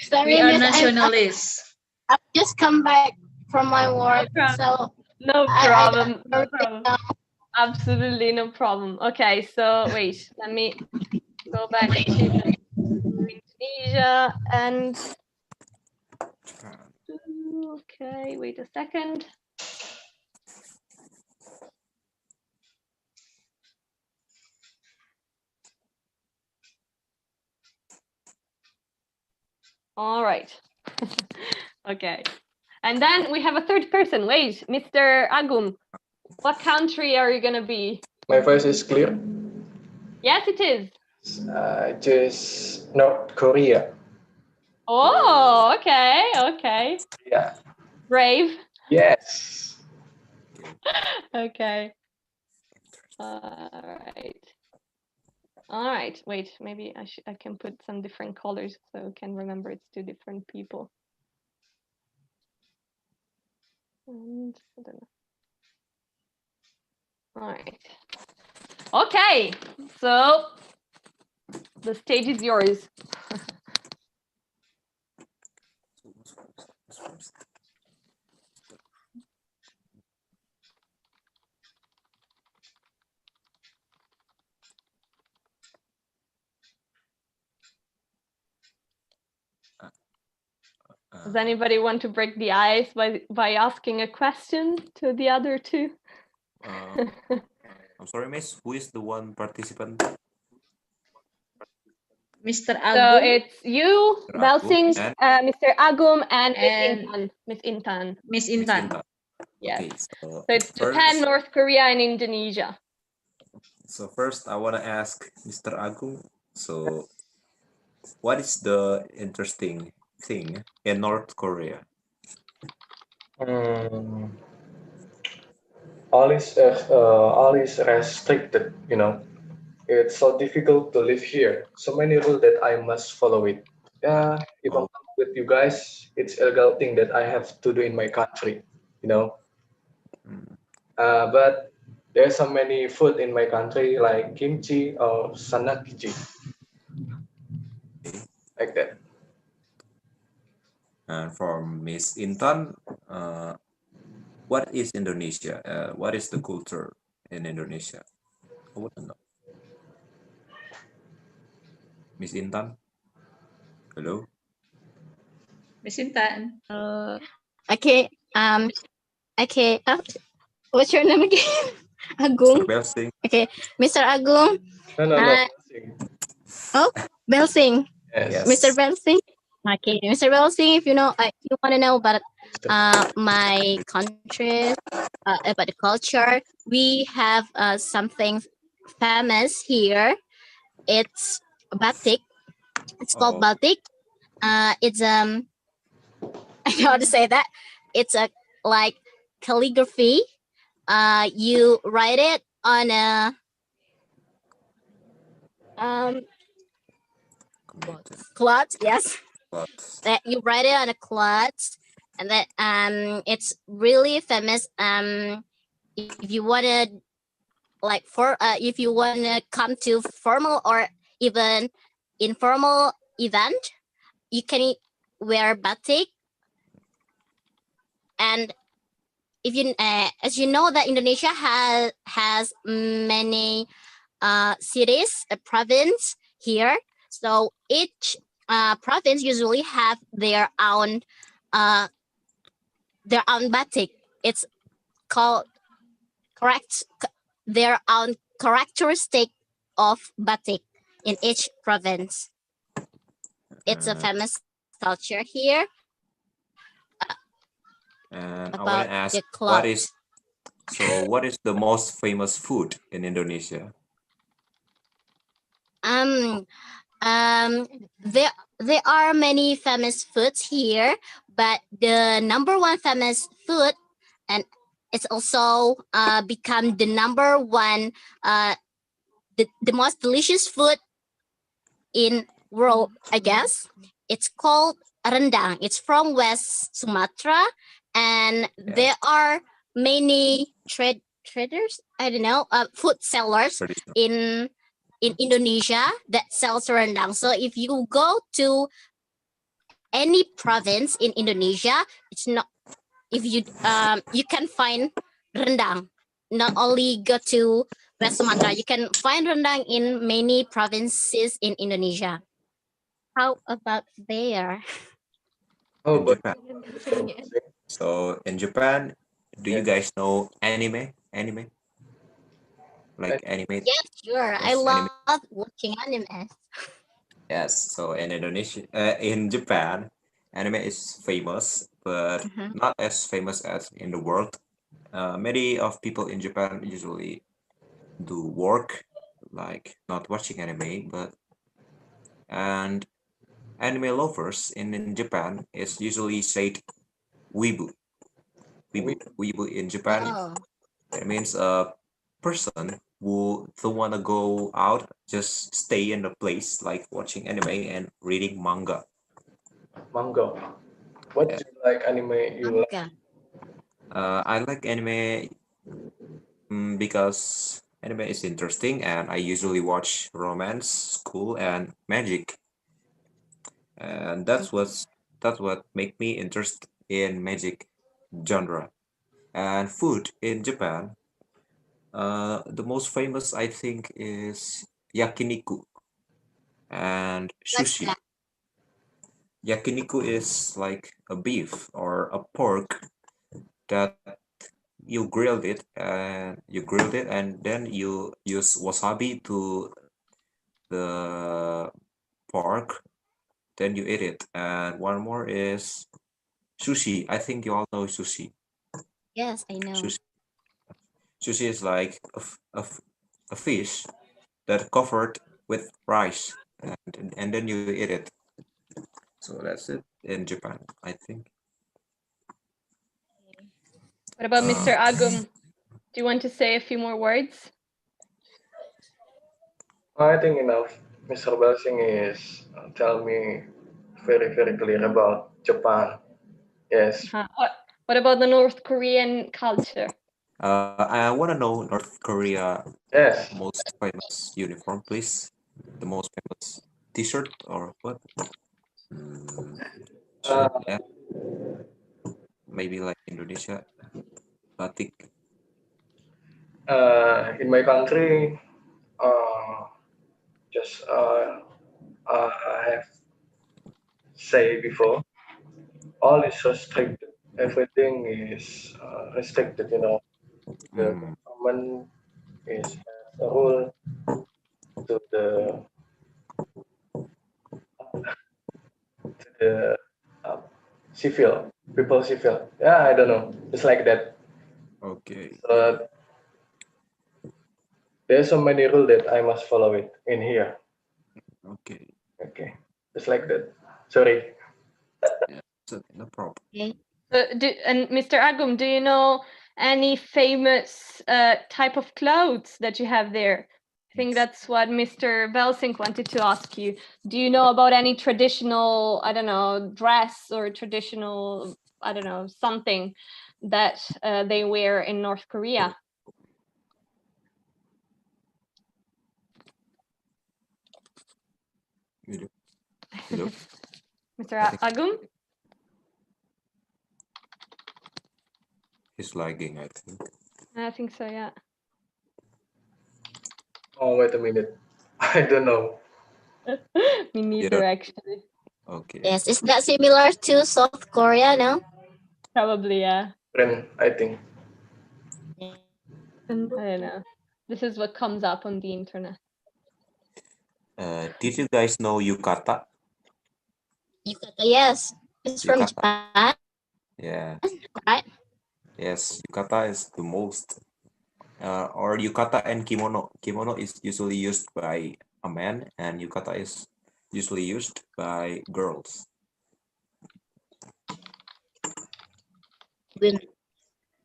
Sorry, We are Miss. nationalists. I've just come back from my work, so no problem. No problem. Absolutely no problem. Okay, so wait, let me go back to Indonesia and okay, wait a second. All right. Okay. And then we have a third person. Wait, Mr. Agum, what country are you going to be? My voice is clear. Yes, it is. Just North Korea. Oh, okay. Okay. Yeah. Brave. Yes. Okay. All right. All right. Wait, maybe I can put some different colors so I can remember it's two different people. And I don't know. All right. Okay. So the stage is yours. Does anybody want to break the ice by asking a question to the other two? I'm sorry, Miss. Who is the one participant? Mr. So Agum it's you, Mr. Belsing, Agum and Mr. Agum, and and Miss Intan. Miss Miss Intan. Intan. Yes. Okay, So it's Japan, North Korea, and Indonesia. so first I want to ask Mr. Agum. So, what is the interesting thing in North Korea? All is restricted. You know, it's so difficult to live here. So many rules that I must follow it. Yeah, if I'm with you guys, it's illegal thing that I have to do in my country. You know, but there's so many food in my country like kimchi or sanakichi, like that. And for Miss Intan, what is Indonesia? What is the culture in Indonesia? I wouldn't know. Miss Intan? Hello? Miss Intan. Okay. Okay. What's your name again? Agung. Mr. Belsing? Okay, Mr. Agung. No. Oh, Belsing. Yes. Mr. Belsing. Okay, Mr. Belsing. If you know, if you want to know about my country, about the culture, we have something famous here. It's batik. It's called batik. It's I don't know how to say that. It's a like calligraphy. You write it on a cloth. Yes, that you write it on a cloth, and that it's really famous. If you wanna if you wanna come to formal or even informal event, you can wear batik. And if you as you know that Indonesia has many cities, a province here. So each province usually have their own batik. It's called their own characteristic of batik in each province. It's a famous culture here. And I About want to ask, the what clothes. is the most famous food in Indonesia? There are many famous foods here, but the number one famous food, and it's also become the number one the most delicious food in world, I guess. It's called rendang. It's from West Sumatra, and there are many traders. I don't know, food sellers in Indonesia that sells rendang. So if you go to any province in Indonesia, it's not if you can find rendang. Not only go to West Sumatra, you can find rendang in many provinces in Indonesia. How about there? In Japan. So in Japan, do you guys know anime? Like anime? Yes, sure. I Yes, love anime. watching anime. Yes, so in Indonesia, in Japan, anime is famous, but Mhm. not as famous as in the world. Many of people in Japan usually do work, like not watching anime, but and anime lovers in Japan is usually said wibu. Wibu in Japan, Oh, it means a person who don't wanna go out, just stay in the place, like watching anime and reading manga. Manga. What Yeah. do you like anime you like? manga. I like anime because anime is interesting, and I usually watch romance, school, and magic, and that's what make me interested in magic genre. And food in Japan, the most famous I think is yakiniku and What's sushi. that? Yakiniku is like a beef or a pork that you grilled it, and then you use wasabi to the pork, then you eat it. And one more is sushi. I think you all know sushi. Yes, I know. Sushi, sushi is like a fish that covered with rice, and then you eat it. So that's it in Japan, I think. What about Uh, Mr. Agum? Do you want to say a few more words? I think enough. Mr. Belsing is tell me very very clear about Japan. Yes. What about the North Korean culture? I want to know North Korea Yes. most famous uniform, please. The most famous T-shirt or what? Mm, Uh, yeah, maybe like Indonesia, batik. in my country, uh, just I have say before, all is restricted. Everything is restricted. You know, the Mm, government is has a rule to the uh, civil people civil. Yeah, I don't know. It's like that. okay, So there's so many rules that I must follow it in here. okay. Okay, it's like that. Sorry. Yeah, so no problem. Okay. And Mr. Agum, do you know any famous type of clothes that you have there? I think that's what Mr. Belsink wanted to ask you. Do you know about any traditional, I don't know, dress or traditional, I don't know, something that they wear in North Korea? Hello, hello. Mr. I think Agum? he's lagging. I think. I think so, yeah. Oh, wait a minute. I don't know. Me You neither, don't. actually. Okay. Yes, is that similar to South Korea? No. Probably, yeah. Friend, I think. And I don't know. This is what comes up on the internet. Did you guys know yukata? Yukata, yes, it's from Yukata. Japan, Yeah. right? Yes, yukata is the most. Or yukata and kimono. Kimono is usually used by a man, and yukata is usually used by girls. Women.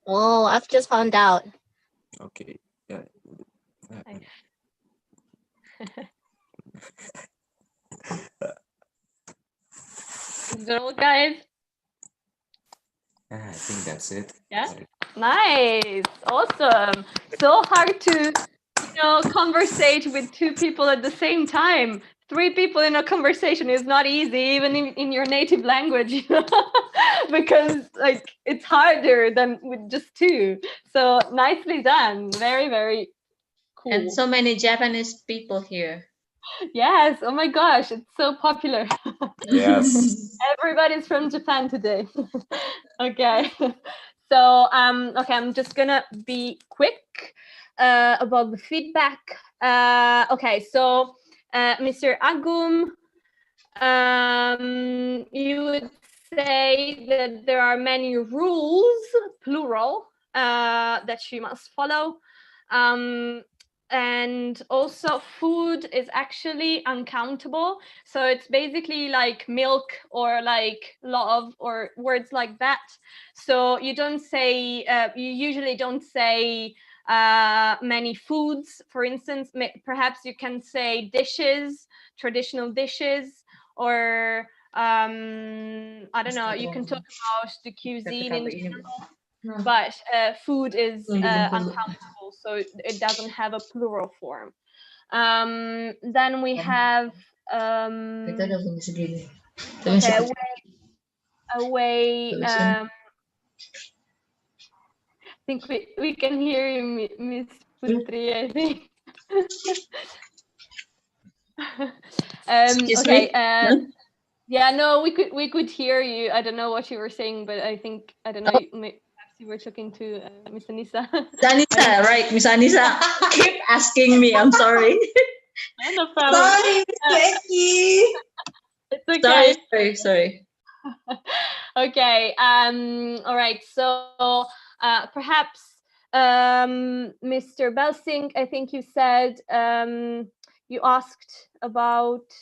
Oh, I've just found out. Okay. Yeah. Nice. Is that all, guys? I think that's it. Yeah. Nice. Awesome. So hard to, conversate with two people at the same time. Three people in a conversation is not easy, even in your native language, because like it's harder than with just two. So nicely done. Very, very cool. And so many Japanese people here. Yes. Oh my gosh, it's so popular. Yes. Everybody's from Japan today. Okay. So okay, I'm just gonna be quick about the feedback. Okay, so Mr. Agum You would say that there are many rules, plural, that you must follow. And also food is actually uncountable. So it's basically like milk or like love or words like that. So you don't say, you usually don't say many foods. For instance, perhaps you can say dishes, traditional dishes, or I don't know, you can talk about the cuisine in general, but food is uncountable, so it doesn't have a plural form. Then we have okay, I think we can hear you, Miss Putri, I think. Okay. Yeah, no, we could hear you. I don't know what you were saying, but I think I don't know. Perhaps you were talking to Miss Anissa. Anissa, right? Miss Anissa keep asking me. I'm sorry. No problem. Sorry, Becky. It's okay. Sorry. Okay. All right. So perhaps Mr. Belsing, I think you said you asked about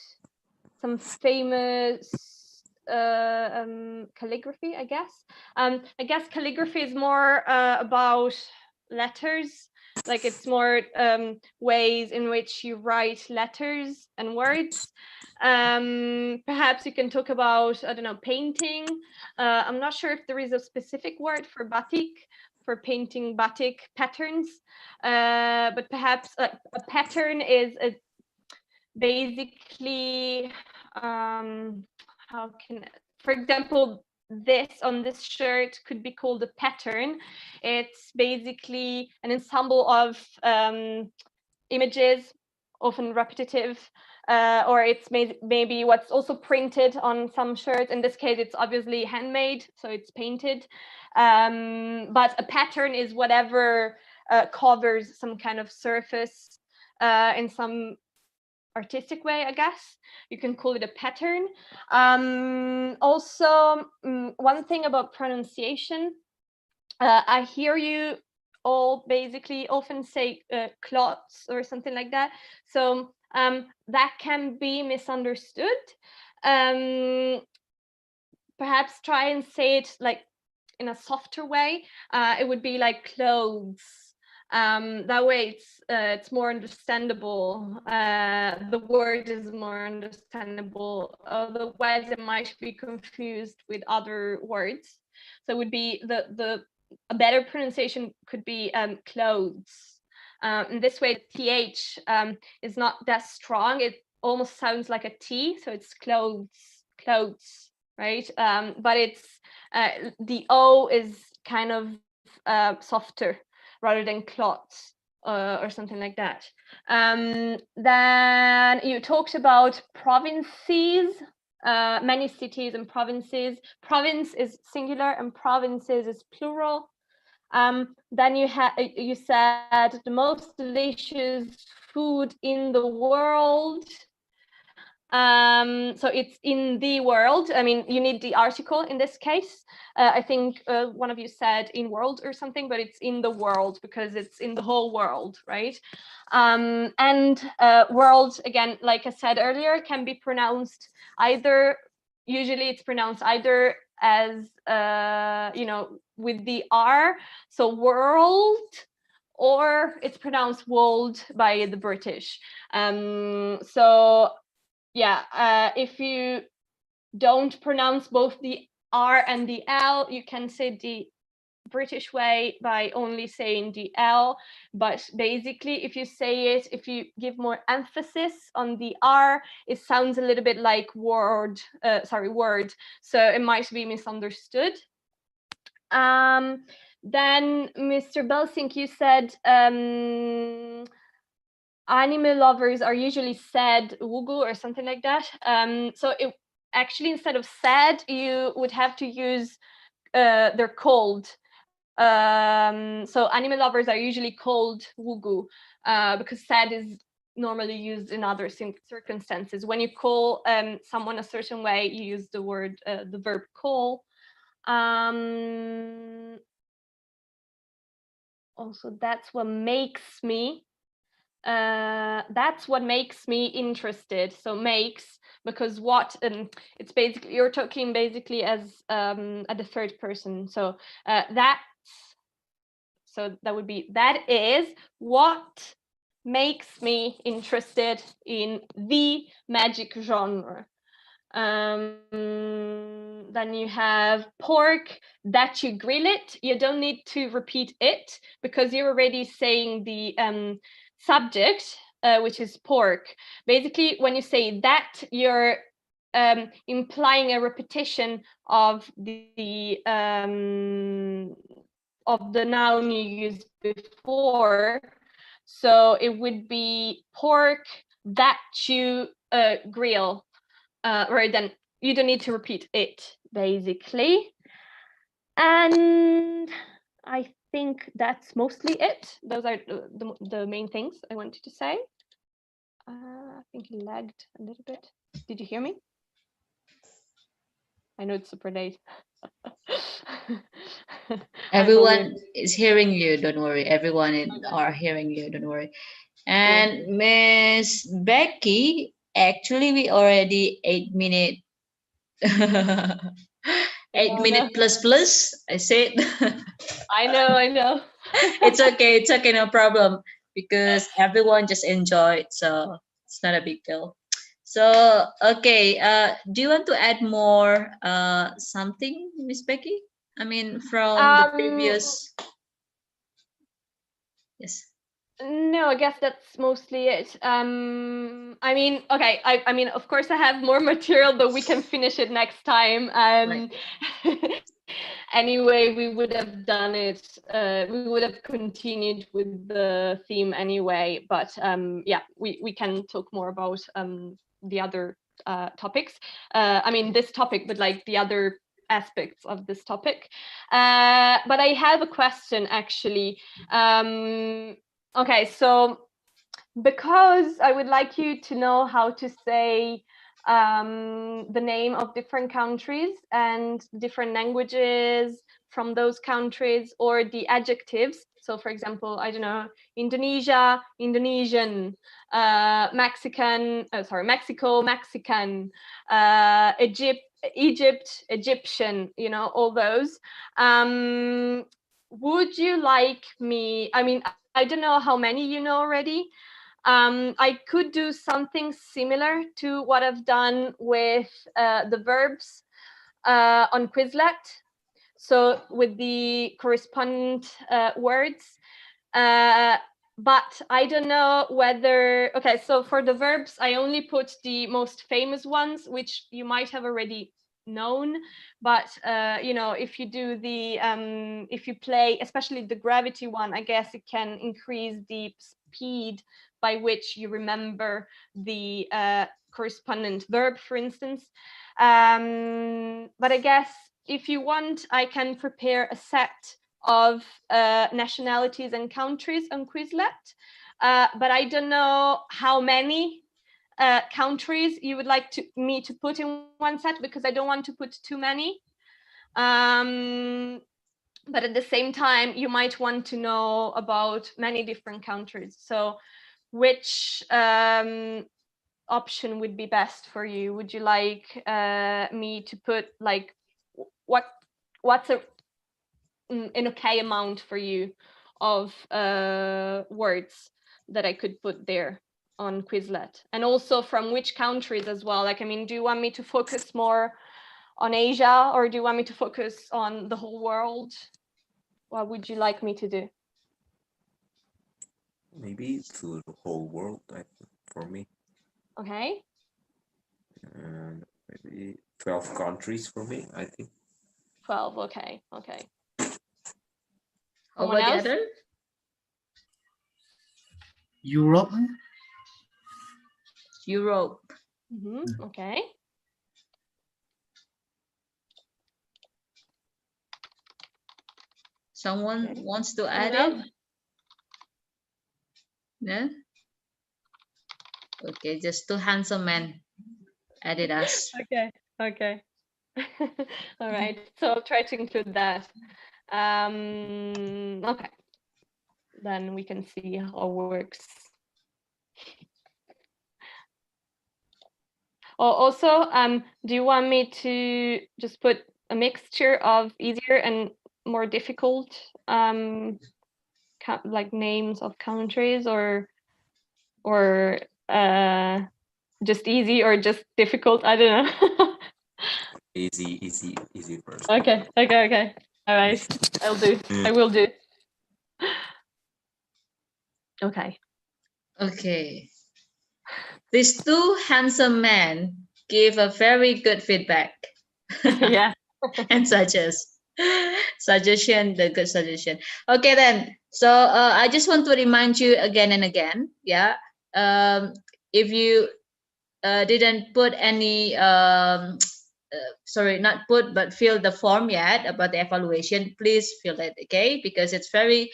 some famous calligraphy, I guess. I guess calligraphy is more about letters, like it's more ways in which you write letters and words. Perhaps you can talk about, I don't know, painting. I'm not sure if there is a specific word for batik, for painting batik patterns, but perhaps a pattern is basically how can, for example, this on this shirt could be called a pattern. It's basically an ensemble of images, often repetitive, or it's maybe what's also printed on some shirts. In this case, it's obviously handmade, so it's painted. But a pattern is whatever covers some kind of surface in some artistic way, I guess. You can call it a pattern. Also, one thing about pronunciation, I hear you all basically often say clots or something like that. So that can be misunderstood. Perhaps try and say it like in a softer way. It would be like clothes. That way it's more understandable. The word is more understandable. Otherwise, it might be confused with other words. So it would be a better pronunciation could be clothes. In this way, the th is not that strong. It almost sounds like a t, so it's clothes, right? But it's the o is kind of softer rather than clots or something like that. Then you talked about provinces, many cities and provinces. Province is singular and provinces is plural. Then you said the most delicious food in the world. So it's in the world. I mean, you need the article in this case. I think one of you said in world or something, but it's in the world because it's in the whole world, right? And world, again, like I said earlier, can be pronounced either, usually it's pronounced either as, with the R, so world, or it's pronounced world by the British. So yeah, if you don't pronounce both the R and the L, you can say the British way by only saying the L. But basically, if you say it, if you give more emphasis on the R, it sounds a little bit like word. So it might be misunderstood. Then Mr. Belsink, you said anime lovers are usually sad wugu or something like that. So it actually, instead of sad, you would have to use they're cold. So anime lovers are usually called wugu because sad is normally used in other circumstances. When you call someone a certain way, you use the word, the verb call. Also, that's what makes me interested. So makes, because what, it's basically, you're talking basically as at the third person. So that would be, that is what makes me interested in the magic genre. Then you have pork, that you grill it. You don't need to repeat it because you're already saying the subject, which is pork. Basically, when you say that, you're implying a repetition of the noun you used before. So it would be pork that you grill. Right, then you don't need to repeat it, basically. And I think that's mostly it. Those are the main things I wanted to say. I think it lagged a little bit. Did you hear me? I know it's super late. Everyone is hearing you, don't worry. Everyone are hearing you, don't worry. And Miss Becky, actually we already 8 minutes. 8 minute plus, I said. I know. It's okay, no problem. Because everyone just enjoyed, so it's not a big deal. So okay, do you want to add more something, Miss Becky? I mean, from the previous. Yes. No, I guess that's mostly it. I mean, okay, I mean, of course I have more material, but we can finish it next time. Anyway, we would have done it, we would have continued with the theme anyway, but yeah, we can talk more about the other topics. I mean, this topic, but like the other aspects of this topic. But I have a question, actually. Okay, so because I would like you to know how to say the name of different countries and different languages from those countries, or the adjectives. So for example, I don't know, Indonesia, Indonesian, Mexican, Mexico, Mexican, Egypt, Egyptian, you know, all those. Would you like me, I mean, I don't know how many you know already. I could do something similar to what I've done with the verbs on Quizlet. So with the correspondent words. But I don't know whether, okay, so for the verbs, I only put the most famous ones, which you might have already known, but you know, if you do the if you play especially the gravity one, I guess it can increase the speed by which you remember the correspondent verb, for instance. But I guess if you want, I can prepare a set of nationalities and countries on Quizlet, but I don't know how many countries you would like me to put in one set, because I don't want to put too many. But at the same time, you might want to know about many different countries. So which option would be best for you? Would you like me to put like what's an okay amount for you of words that I could put there on Quizlet? And also from which countries as well? Like, I mean, do you want me to focus more on Asia, or do you want me to focus on the whole world? What would you like me to do? Maybe to the whole world, for me. Okay. And maybe 12 countries for me, I think. 12, okay. How about the other? Europe. Europe. Okay. Someone wants to add it? Yeah. Okay, just two handsome men added us. Okay. Okay. All right. So I'll try to include that. Okay. Then we can see how it works. Oh, also, do you want me to just put a mixture of easier and more difficult like names of countries, or just easy or just difficult? I don't know. Easy first. Okay. All right. I will do. Okay. Okay. These two handsome men give a very good feedback. Yeah. And suggestion, the good suggestion. Okay then. So I just want to remind you again and again. Yeah. If you didn't put any sorry, not put but fill the form yet about the evaluation, please fill it, okay, because it's very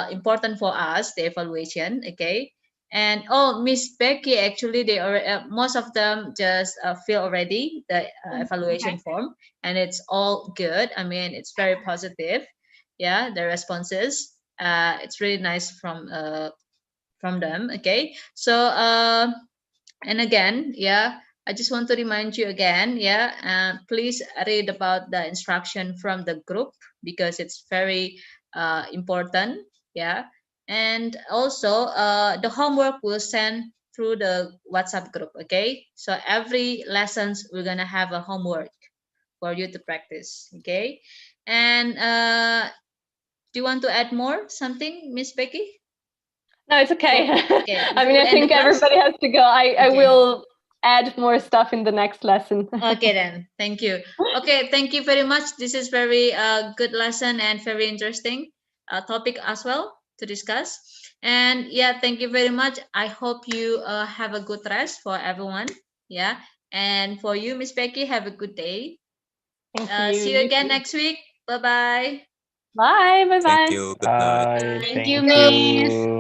important for us, the evaluation, okay. And oh, Miss Becky, actually they are most of them just fill already the evaluation Okay. form, and it's all good. I mean, it's very positive. Yeah, the responses, it's really nice from them, okay. So and again, yeah, I just want to remind you again, yeah, please read about the instruction from the group because it's very important, yeah. And also, the homework will send through the WhatsApp group, okay. So every lessons we're gonna have a homework for you to practice, okay. And do you want to add more something, Miss Becky? No, it's okay. Okay, I before mean, we I end the think class. everybody has to go. I Okay. will add more stuff in the next lesson. Okay then, thank you. Okay, thank you very much. This is very good lesson and very interesting topic as well to discuss. And yeah, thank you very much. I hope you have a good rest for everyone. Yeah, and for you, Miss Becky, have a good day. Thank you. See you You again too. next week. Bye bye. Bye. Bye. Thank Bye. you. Good night. Bye. Bye. Thank you, Thank Miss. you.